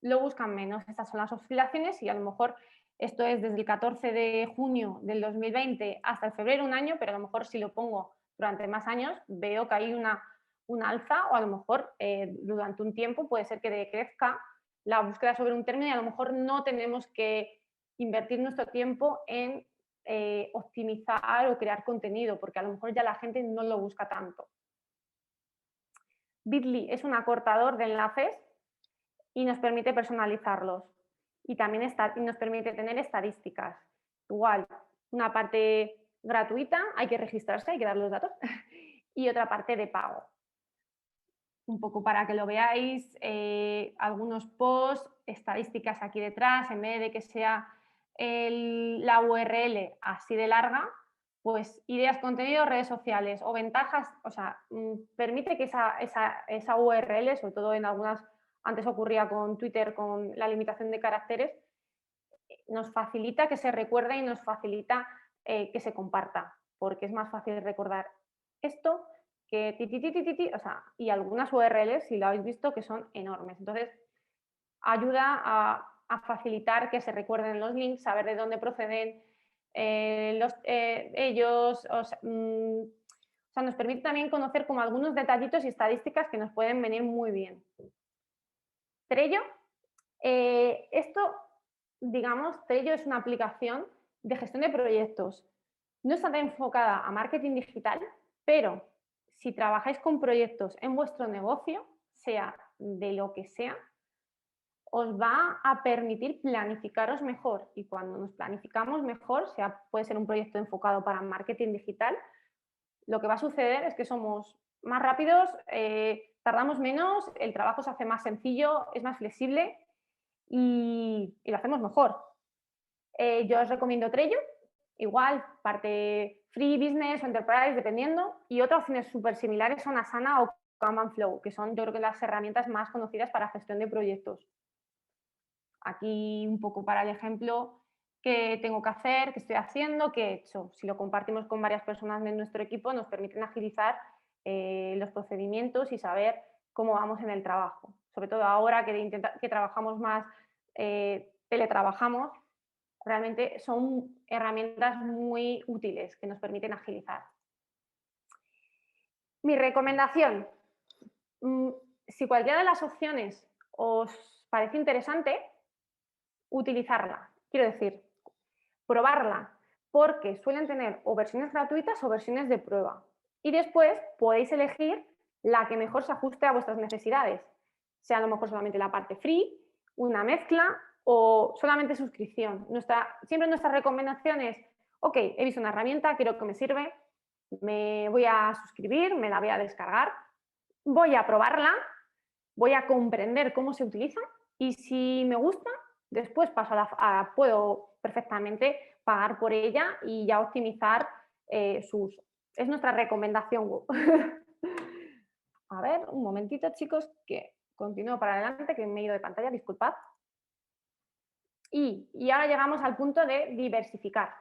lo buscan menos. Estas son las oscilaciones y a lo mejor esto es desde el 14 de junio del 2020 hasta el febrero, un año, pero a lo mejor si lo pongo durante más años veo que hay una alza o a lo mejor durante un tiempo puede ser que decrezca la búsqueda sobre un término y a lo mejor no tenemos que invertir nuestro tiempo en optimizar o crear contenido, porque a lo mejor ya la gente no lo busca tanto. Bitly es un acortador de enlaces y nos permite personalizarlos. Y también nos permite tener estadísticas. Igual, una parte gratuita, hay que registrarse, hay que dar los datos, y otra parte de pago. Un poco para que lo veáis, algunos posts, estadísticas aquí detrás, en vez de que sea la URL así de larga, pues ideas, contenido, redes sociales o ventajas, o sea, permite que esa URL, sobre todo en algunas, antes ocurría con Twitter con la limitación de caracteres, nos facilita que se recuerde y nos facilita que se comparta, porque es más fácil recordar esto, que o sea, y algunas URLs, si lo habéis visto, que son enormes. Entonces, ayuda a facilitar que se recuerden los links, saber de dónde proceden ellos, o sea, nos permite también conocer como algunos detallitos y estadísticas que nos pueden venir muy bien. Trello, esto, digamos, Trello es una aplicación de gestión de proyectos. No está enfocada a marketing digital, pero si trabajáis con proyectos en vuestro negocio, sea de lo que sea, os va a permitir planificaros mejor. Y cuando nos planificamos mejor, puede ser un proyecto enfocado para marketing digital, lo que va a suceder es que somos más rápidos, tardamos menos, el trabajo se hace más sencillo, es más flexible y lo hacemos mejor. Yo os recomiendo Trello, igual, parte free, business o enterprise, dependiendo, y otras opciones súper similares son Asana o Kanban Flow, que son yo creo que las herramientas más conocidas para gestión de proyectos. Aquí un poco para el ejemplo, qué tengo que hacer, qué estoy haciendo, qué he hecho. Si lo compartimos con varias personas de nuestro equipo, nos permiten agilizar los procedimientos y saber cómo vamos en el trabajo. Sobre todo ahora que trabajamos más, teletrabajamos, realmente son herramientas muy útiles que nos permiten agilizar. Mi recomendación, si cualquiera de las opciones os parece interesante, utilizarla. Quiero decir, probarla, porque suelen tener o versiones gratuitas o versiones de prueba. Y después podéis elegir la que mejor se ajuste a vuestras necesidades, sea a lo mejor solamente la parte free, una mezcla o solamente suscripción. Siempre nuestra recomendación es, ok, he visto una herramienta, quiero que me sirve, me voy a suscribir, me la voy a descargar, voy a probarla, voy a comprender cómo se utiliza y si me gusta, después puedo perfectamente pagar por ella y ya optimizar su uso. Es nuestra recomendación. A ver, un momentito, chicos, que continúo para adelante, que me he ido de pantalla, disculpad. Y ahora llegamos al punto de diversificar.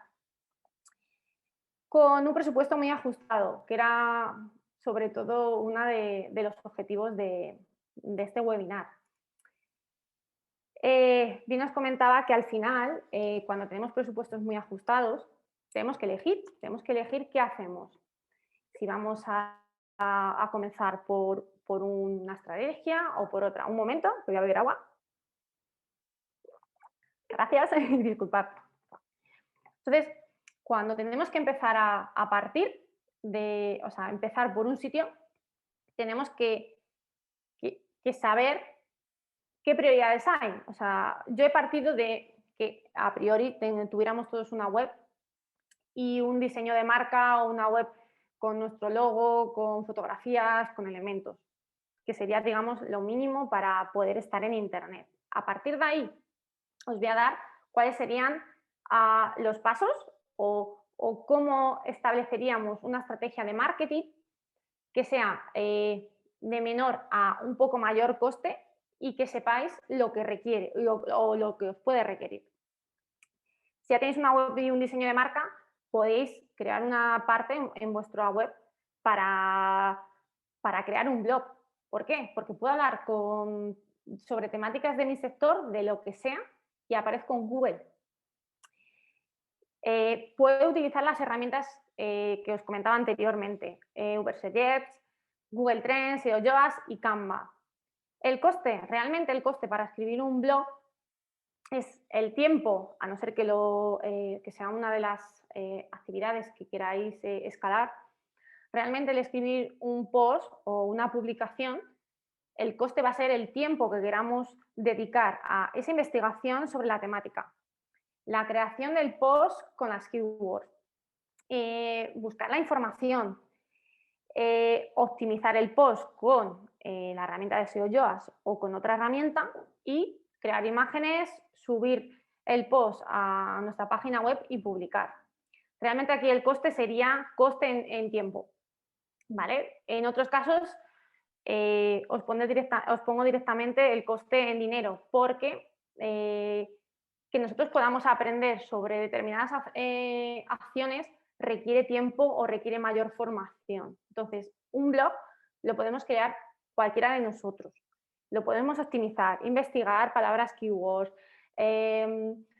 Con un presupuesto muy ajustado, que era sobre todo uno de los objetivos de este webinar. Bien os comentaba que al final, cuando tenemos presupuestos muy ajustados, tenemos que elegir qué hacemos. Si vamos a comenzar por una estrategia o por otra. Un momento, que voy a beber agua. Gracias, disculpad. Entonces, cuando tenemos que empezar a partir o sea, empezar por un sitio, tenemos que saber qué prioridades hay. O sea, yo he partido de que a priori tuviéramos todos una web y un diseño de marca o una web con nuestro logo, con fotografías, con elementos, que sería, digamos, lo mínimo para poder estar en Internet. A partir de ahí, os voy a dar cuáles serían los pasos o cómo estableceríamos una estrategia de marketing que sea de menor a un poco mayor coste y que sepáis lo que requiere o lo que os puede requerir. Si ya tenéis una web y un diseño de marca, podéis crear una parte en vuestra web para crear un blog. ¿Por qué? Porque puedo hablar sobre temáticas de mi sector, de lo que sea, y aparezco en Google. Puedo utilizar las herramientas que os comentaba anteriormente, Ubersuggest, Google Trends, SEO Yoast y Canva. Realmente el coste para escribir un blog es el tiempo, a no ser que sea una de las actividades que queráis escalar. Realmente el escribir un post o una publicación, el coste va a ser el tiempo que queramos dedicar a esa investigación sobre la temática. La creación del post con las keywords, buscar la información, optimizar el post con la herramienta de SEO Yoast o con otra herramienta y crear imágenes, subir el post a nuestra página web y publicar. Realmente aquí el coste sería coste en tiempo, ¿vale? En otros casos os pongo directamente el coste en dinero porque que nosotros podamos aprender sobre determinadas acciones requiere tiempo o requiere mayor formación. Entonces, un blog lo podemos crear cualquiera de nosotros. Lo podemos optimizar, investigar palabras keywords,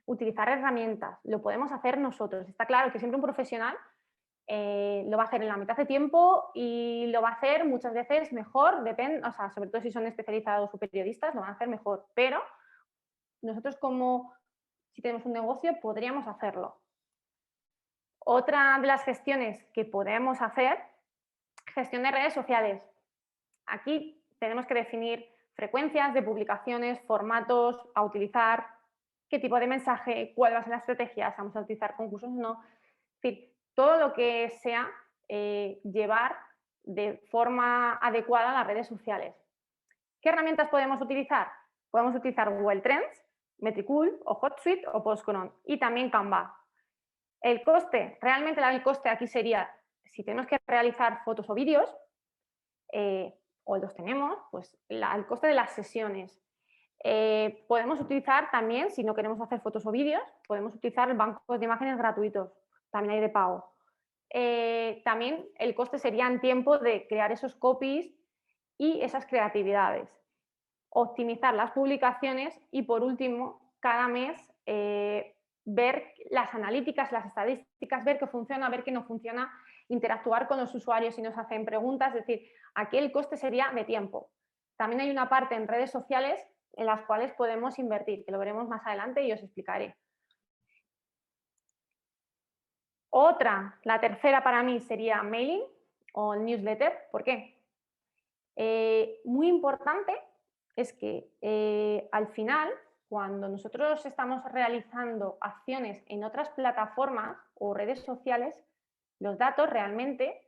utilizar herramientas. Lo podemos hacer nosotros. Está claro que siempre un profesional lo va a hacer en la mitad de tiempo y lo va a hacer muchas veces mejor, depende, o sea, sobre todo si son especializados o periodistas, lo van a hacer mejor. Pero nosotros si tenemos un negocio, podríamos hacerlo. Otra de las gestiones que podemos hacer, gestión de redes sociales. Aquí tenemos que definir frecuencias de publicaciones, formatos a utilizar, qué tipo de mensaje, cuál va a ser la estrategia, si vamos a utilizar concursos o no. Es decir, todo lo que sea llevar de forma adecuada las redes sociales. ¿Qué herramientas podemos utilizar? Podemos utilizar Google Trends, Metricool o HotSuite o Postcron y también Canva. El coste, realmente el coste aquí sería, si tenemos que realizar fotos o vídeos, o los tenemos, pues el coste de las sesiones. Podemos utilizar también, si no queremos hacer fotos o vídeos, podemos utilizar bancos de imágenes gratuitos, también hay de pago. También el coste sería en tiempo de crear esos copies y esas creatividades. Optimizar las publicaciones y, por último, cada mes ver las analíticas, las estadísticas, ver qué funciona, ver qué no funciona, interactuar con los usuarios si nos hacen preguntas. Es decir, aquí el coste sería de tiempo. También hay una parte en redes sociales en las cuales podemos invertir, que lo veremos más adelante y os explicaré. La tercera para mí sería mailing o newsletter. ¿Por qué? Muy importante es que al final, cuando nosotros estamos realizando acciones en otras plataformas o redes sociales, los datos realmente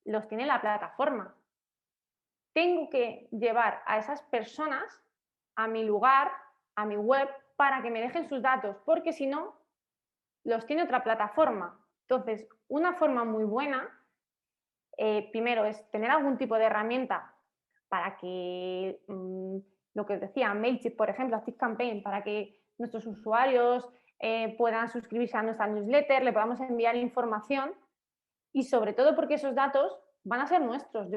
los tiene la plataforma. Tengo que llevar a esas personas a mi lugar, a mi web, para que me dejen sus datos, porque si no, los tiene otra plataforma. Entonces, una forma muy buena, primero, es tener algún tipo de herramienta para que, lo que os decía, Mailchimp, por ejemplo, ActiveCampaign, para que nuestros usuarios puedan suscribirse a nuestra newsletter, le podamos enviar información y sobre todo porque esos datos van a ser nuestros.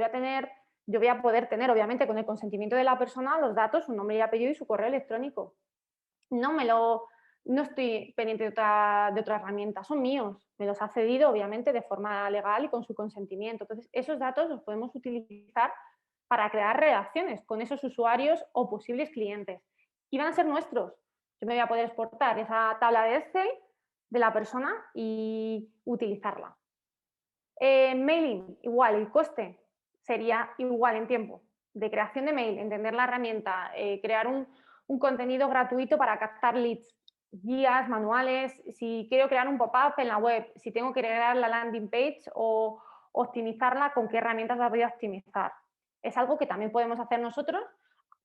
Yo voy a poder tener, obviamente, con el consentimiento de la persona, los datos, su nombre y apellido y su correo electrónico. No estoy pendiente de otra herramienta, son míos, me los ha cedido obviamente de forma legal y con su consentimiento. Entonces, esos datos los podemos utilizar para crear relaciones con esos usuarios o posibles clientes y van a ser nuestros. Yo me voy a poder exportar esa tabla de Excel de la persona y utilizarla. Mailing, igual, el coste sería igual en tiempo de creación de mail, entender la herramienta, crear un contenido gratuito para captar leads, guías, manuales, si quiero crear un pop-up en la web, si tengo que crear la landing page o optimizarla, con qué herramientas la voy a optimizar. Es algo que también podemos hacer nosotros,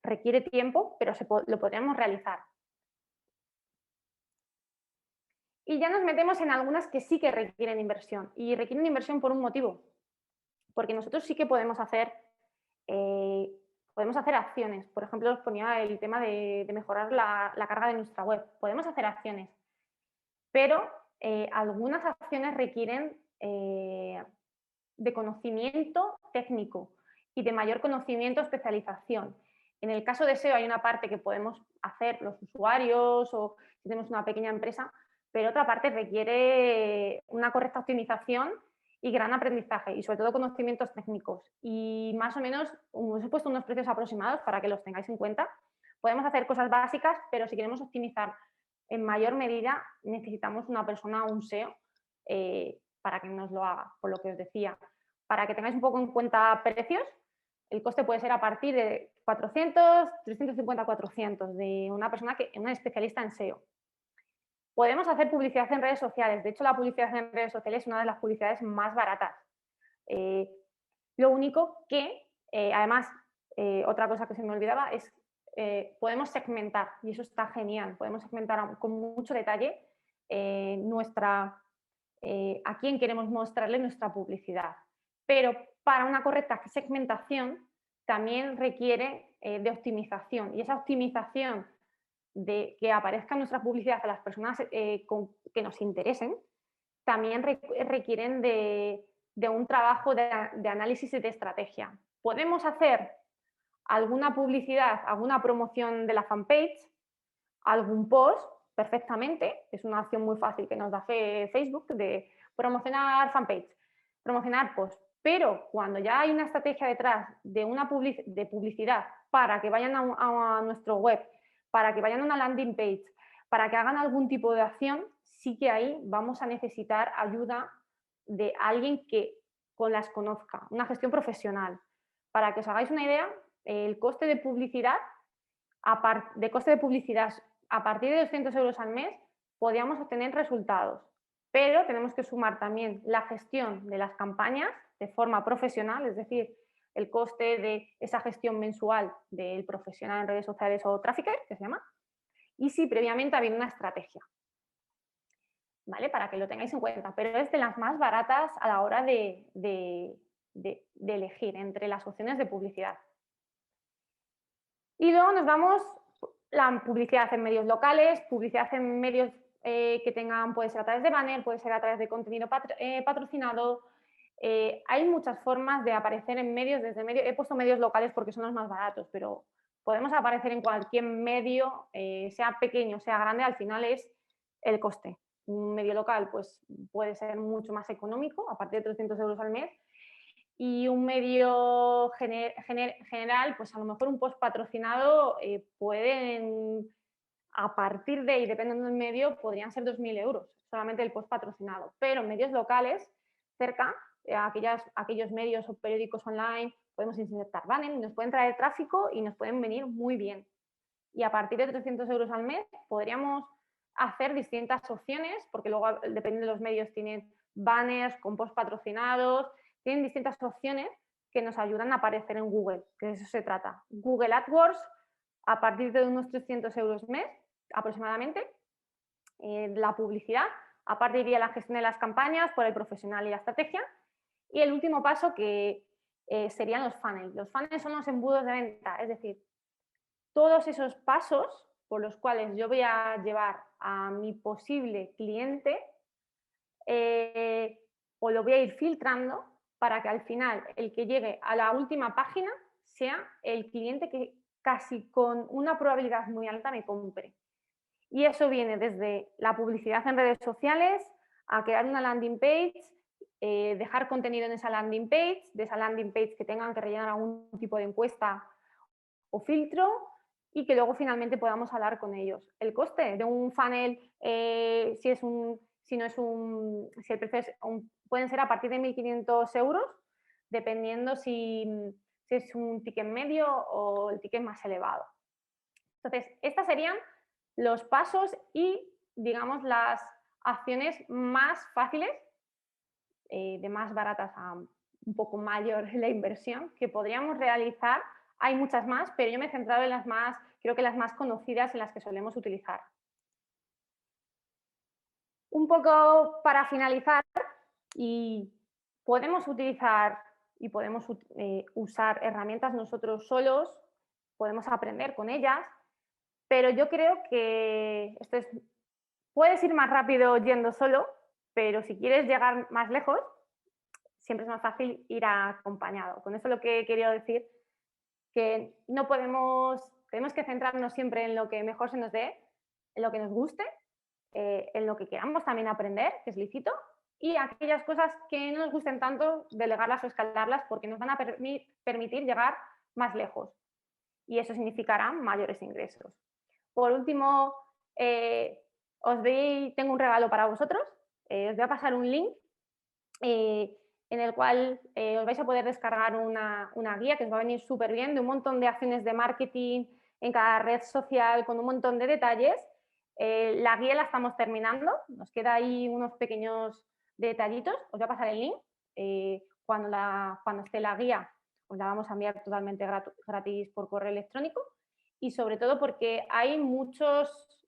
requiere tiempo, pero lo podemos realizar. Y ya nos metemos en algunas que sí que requieren inversión, y requieren inversión por un motivo, porque nosotros sí que podemos hacer acciones. Por ejemplo, os ponía el tema de mejorar la carga de nuestra web. Podemos hacer acciones, pero algunas acciones requieren de conocimiento técnico y de mayor conocimiento, especialización. En el caso de SEO hay una parte que podemos hacer los usuarios o si tenemos una pequeña empresa, pero otra parte requiere una correcta optimización y gran aprendizaje y sobre todo conocimientos técnicos. Y más o menos os he puesto unos precios aproximados para que los tengáis en cuenta. Podemos hacer cosas básicas, pero si queremos optimizar en mayor medida necesitamos una persona, un SEO, para que nos lo haga, por lo que os decía. Para que tengáis un poco en cuenta precios, el coste puede ser a partir de 400, 350, 400 de una persona una especialista en SEO. Podemos hacer publicidad en redes sociales. De hecho, la publicidad en redes sociales es una de las publicidades más baratas. Lo único que, además, otra cosa que se me olvidaba es podemos segmentar y eso está genial. Podemos segmentar con mucho detalle a quién queremos mostrarle nuestra publicidad. Pero para una correcta segmentación también requiere de optimización y esa optimización de que aparezca nuestra publicidad a las personas que nos interesen, también requieren de un trabajo de análisis y de estrategia. Podemos hacer alguna publicidad, alguna promoción de la fanpage, algún post, perfectamente, es una opción muy fácil que nos da Facebook de promocionar fanpage, promocionar post, pero cuando ya hay una estrategia detrás de una publicidad para que vayan a nuestro web, para que vayan a una landing page, para que hagan algún tipo de acción, sí que ahí vamos a necesitar ayuda de alguien que las conozca, una gestión profesional. Para que os hagáis una idea, el coste de publicidad, a partir de 200 euros al mes, podríamos obtener resultados, pero tenemos que sumar también la gestión de las campañas de forma profesional, es decir, el coste de esa gestión mensual del profesional en redes sociales o trafficker, que se llama, y si previamente ha habido una estrategia, ¿vale? Para que lo tengáis en cuenta, pero es de las más baratas a la hora de elegir entre las opciones de publicidad. Y luego nos vamos la publicidad en medios locales, publicidad en medios que tengan, puede ser a través de banner, puede ser a través de contenido patrocinado. Hay muchas formas de aparecer en medios, he puesto medios locales porque son los más baratos, pero podemos aparecer en cualquier medio, sea pequeño, sea grande, al final es el coste. Un medio local pues, puede ser mucho más económico, a partir de 300 euros al mes, y un medio general, pues a lo mejor un post patrocinado pueden, a partir de ahí, dependiendo del medio, podrían ser 2.000 euros, solamente el post patrocinado. Pero en medios locales, cerca, aquellos medios o periódicos online, podemos insertar banner, nos pueden traer tráfico y nos pueden venir muy bien. Y a partir de 300 euros al mes podríamos hacer distintas opciones, porque luego, dependiendo de los medios, tienen banners con post patrocinados, tienen distintas opciones que nos ayudan a aparecer en Google, que de eso se trata. Google AdWords, a partir de unos 300 euros mes aproximadamente, la publicidad, aparte iría la gestión de las campañas por el profesional y la estrategia, y el último paso que serían los funnels. Los funnels son los embudos de venta, es decir, todos esos pasos por los cuales yo voy a llevar a mi posible cliente o lo voy a ir filtrando para que al final el que llegue a la última página sea el cliente que casi con una probabilidad muy alta me compre. Y eso viene desde la publicidad en redes sociales, a crear una landing page, dejar contenido en esa landing page, de esa landing page que tengan que rellenar algún tipo de encuesta o filtro, y que luego finalmente podamos hablar con ellos. El coste de un funnel, si el precio pueden ser a partir de 1.500 euros, dependiendo si es un ticket medio o el ticket más elevado. Entonces, estas serían los pasos y, digamos, las acciones más fáciles, de más baratas a un poco mayor la inversión, que podríamos realizar. Hay muchas más, pero yo me he centrado en las más, creo que las más conocidas, en las que solemos utilizar. Un poco para finalizar, y podemos utilizar y podemos usar herramientas nosotros solos, podemos aprender con ellas, pero yo creo que puedes ir más rápido yendo solo, pero si quieres llegar más lejos, siempre es más fácil ir acompañado. Con eso lo que he querido decir, que tenemos que centrarnos siempre en lo que mejor se nos dé, en lo que nos guste, en lo que queramos también aprender, que es lícito, y aquellas cosas que no nos gusten tanto, delegarlas o escalarlas, porque nos van a permitir llegar más lejos. Y eso significará mayores ingresos. Por último, tengo un regalo para vosotros. Os voy a pasar un link en el cual os vais a poder descargar una guía que os va a venir súper bien, de un montón de acciones de marketing en cada red social, con un montón de detalles. La guía la estamos terminando, nos queda ahí unos pequeños detallitos. Os voy a pasar el link. Cuando esté la guía, os la vamos a enviar totalmente gratis por correo electrónico, y sobre todo porque hay muchos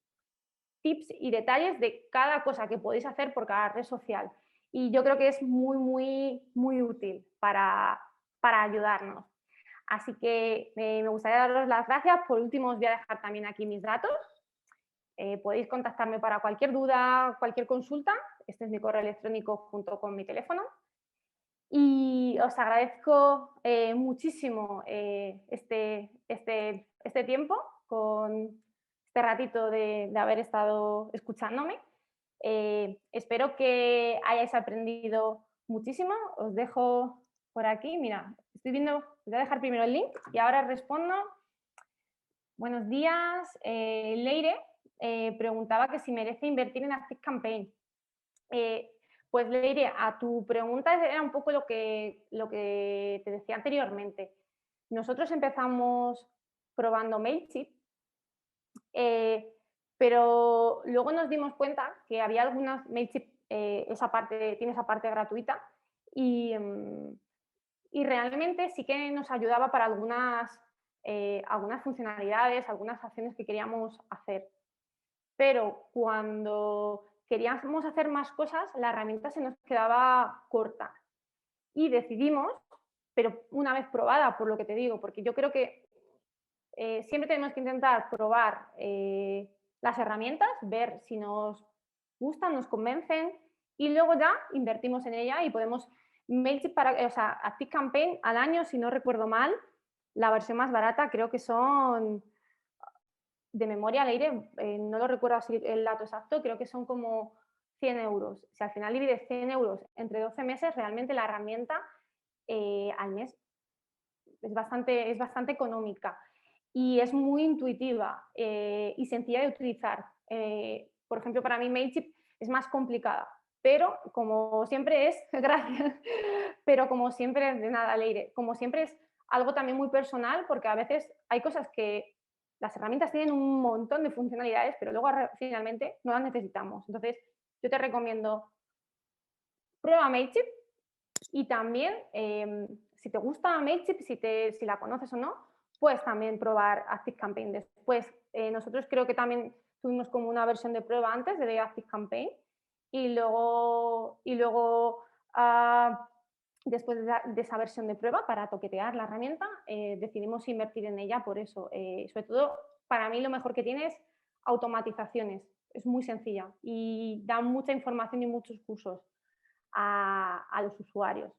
tips y detalles de cada cosa que podéis hacer por cada red social. Y yo creo que es muy, muy, muy útil para ayudarnos. Así que me gustaría daros las gracias. Por último, os voy a dejar también aquí mis datos. Podéis contactarme para cualquier duda, cualquier consulta. este es mi correo electrónico junto con mi teléfono. Y os agradezco muchísimo este tiempo, con este ratito de haber estado escuchándome. Espero que hayáis aprendido muchísimo. Os dejo por aquí, mira, estoy viendo, os voy a dejar primero el link y ahora respondo. Buenos días, Leire preguntaba que si merece invertir en ActiveCampaign. Pues Leire, a tu pregunta era un poco lo que te decía anteriormente. Nosotros empezamos probando Mailchimp, pero luego nos dimos cuenta que había algunas Mailchimp, tiene esa parte gratuita y realmente sí que nos ayudaba para algunas funcionalidades, algunas acciones que queríamos hacer. Pero cuando queríamos hacer más cosas, la herramienta se nos quedaba corta. Y decidimos, pero una vez probada, por lo que te digo, porque yo creo que siempre tenemos que intentar probar las herramientas, ver si nos gustan, nos convencen, y luego ya invertimos en ella y podemos Mailchimp ActiveCampaign al año, si no recuerdo mal, la versión más barata creo que son, de memoria, Leire, no lo recuerdo así el dato exacto, creo que son como 100 euros. Si al final divides 100 euros entre 12 meses, realmente la herramienta al mes es bastante económica y es muy intuitiva y sencilla de utilizar. Por ejemplo, para mí Mailchimp es más complicada, pero como siempre es, gracias, pero como siempre, de nada, Leire, como siempre es algo también muy personal, porque a veces hay cosas que las herramientas tienen un montón de funcionalidades, pero luego finalmente no las necesitamos. Entonces, yo te recomiendo, prueba Mailchimp y también, si te gusta Mailchimp, si la conoces o no, puedes también probar ActiveCampaign después. Nosotros creo que también tuvimos como una versión de prueba antes de ActiveCampaign y luego después de esa versión de prueba, para toquetear la herramienta, decidimos invertir en ella por eso. Sobre todo, para mí lo mejor que tiene es automatizaciones. Es muy sencilla y da mucha información y muchos cursos a los usuarios.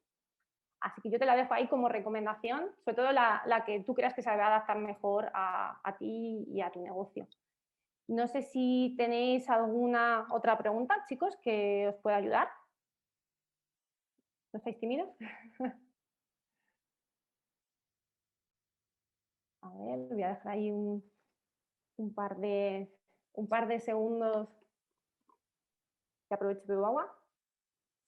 Así que yo te la dejo ahí como recomendación, sobre todo la que tú creas que se va a adaptar mejor a ti y a tu negocio. No sé si tenéis alguna otra pregunta, chicos, que os pueda ayudar. ¿No estáis tímidos? A ver, voy a dejar ahí un par de segundos que aproveche bebo agua.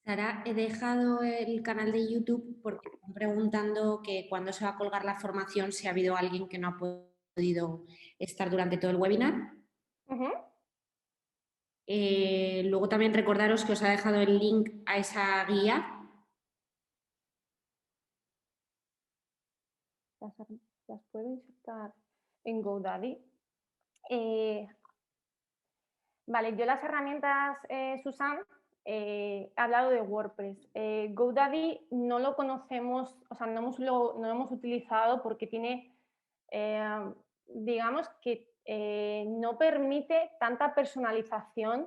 Sara, he dejado el canal de YouTube porque están preguntando que cuándo se va a colgar la formación, si ha habido alguien que no ha podido estar durante todo el webinar. Luego también recordaros que os ha dejado el link a esa guía. Las puedo insertar en GoDaddy. Vale, yo las herramientas, Susan, he hablado de WordPress. GoDaddy no lo conocemos, o sea, no lo hemos utilizado porque tiene, digamos que no permite tanta personalización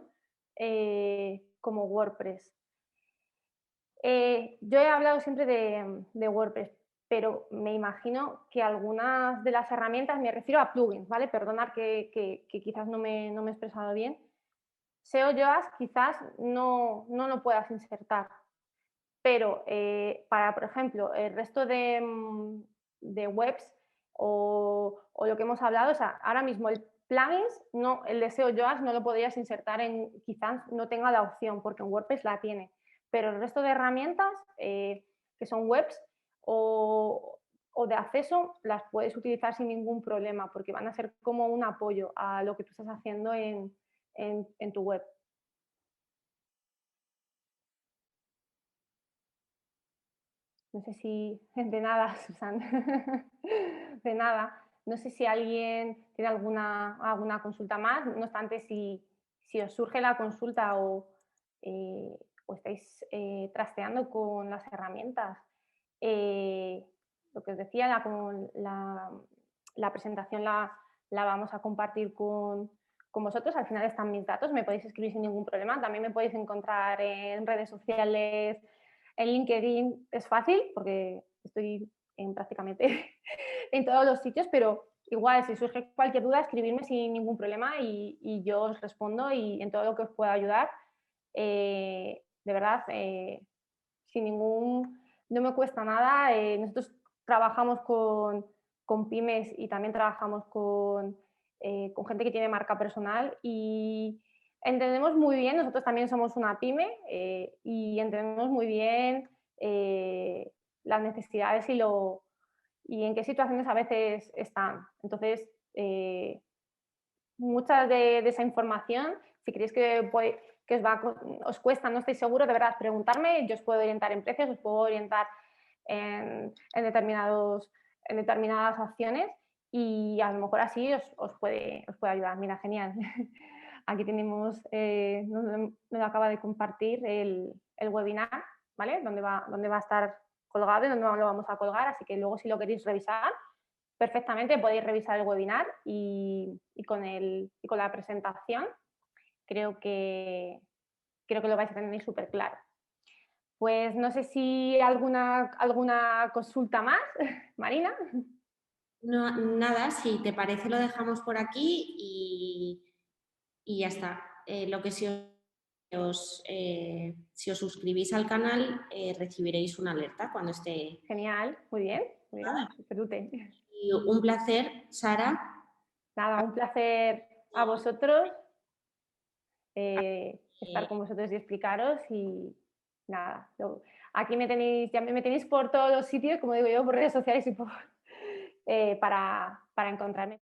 como WordPress. Yo he hablado siempre de WordPress, pero me imagino que algunas de las herramientas, me refiero a plugins, ¿vale? Perdonad que quizás no me he expresado bien. SEO Yoast quizás no lo puedas insertar, pero para, por ejemplo, el resto de webs o lo que hemos hablado, o sea, ahora mismo el plugins, el de SEO Yoast no lo podrías insertar quizás no tenga la opción, porque en WordPress la tiene, pero el resto de herramientas que son webs o de acceso las puedes utilizar sin ningún problema, porque van a ser como un apoyo a lo que tú estás haciendo en tu web. No sé si, de nada, Susan, de nada. No sé si alguien tiene alguna consulta más. No obstante, si os surge la consulta o estáis trasteando con las herramientas, lo que os decía, la presentación la vamos a compartir con con vosotros. Al final están mis datos, me podéis escribir sin ningún problema. También me podéis encontrar en redes sociales, en LinkedIn. Es fácil porque estoy en prácticamente en todos los sitios, pero igual, si surge cualquier duda, escribirme sin ningún problema y yo os respondo y en todo lo que os pueda ayudar. De verdad, sin ningún, no me cuesta nada. Nosotros trabajamos con pymes y también trabajamos con gente que tiene marca personal y entendemos muy bien, nosotros también somos una pyme y entendemos muy bien las necesidades y en qué situaciones a veces están. Entonces, mucha de esa información, si creéis que os cuesta, no estoy seguro, de verdad, preguntarme, yo os puedo orientar en precios, os puedo orientar en determinadas acciones y a lo mejor así os puede ayudar. Mira, genial. Aquí tenemos, nos acaba de compartir el webinar, ¿vale? Donde va a estar colgado y donde lo vamos a colgar, así que luego si lo queréis revisar, perfectamente podéis revisar el webinar y con la presentación creo que lo vais a tener súper claro. Pues no sé si alguna consulta más, Marina. No, nada, si te parece lo dejamos por aquí y ya está. Lo que si os suscribís al canal recibiréis una alerta cuando esté. Genial, muy bien, súper útil. Y un placer, Sara. Nada, un placer a vosotros estar con vosotros y explicaros y nada, aquí ya me tenéis por todos los sitios, como digo yo, por redes sociales y para encontrarme.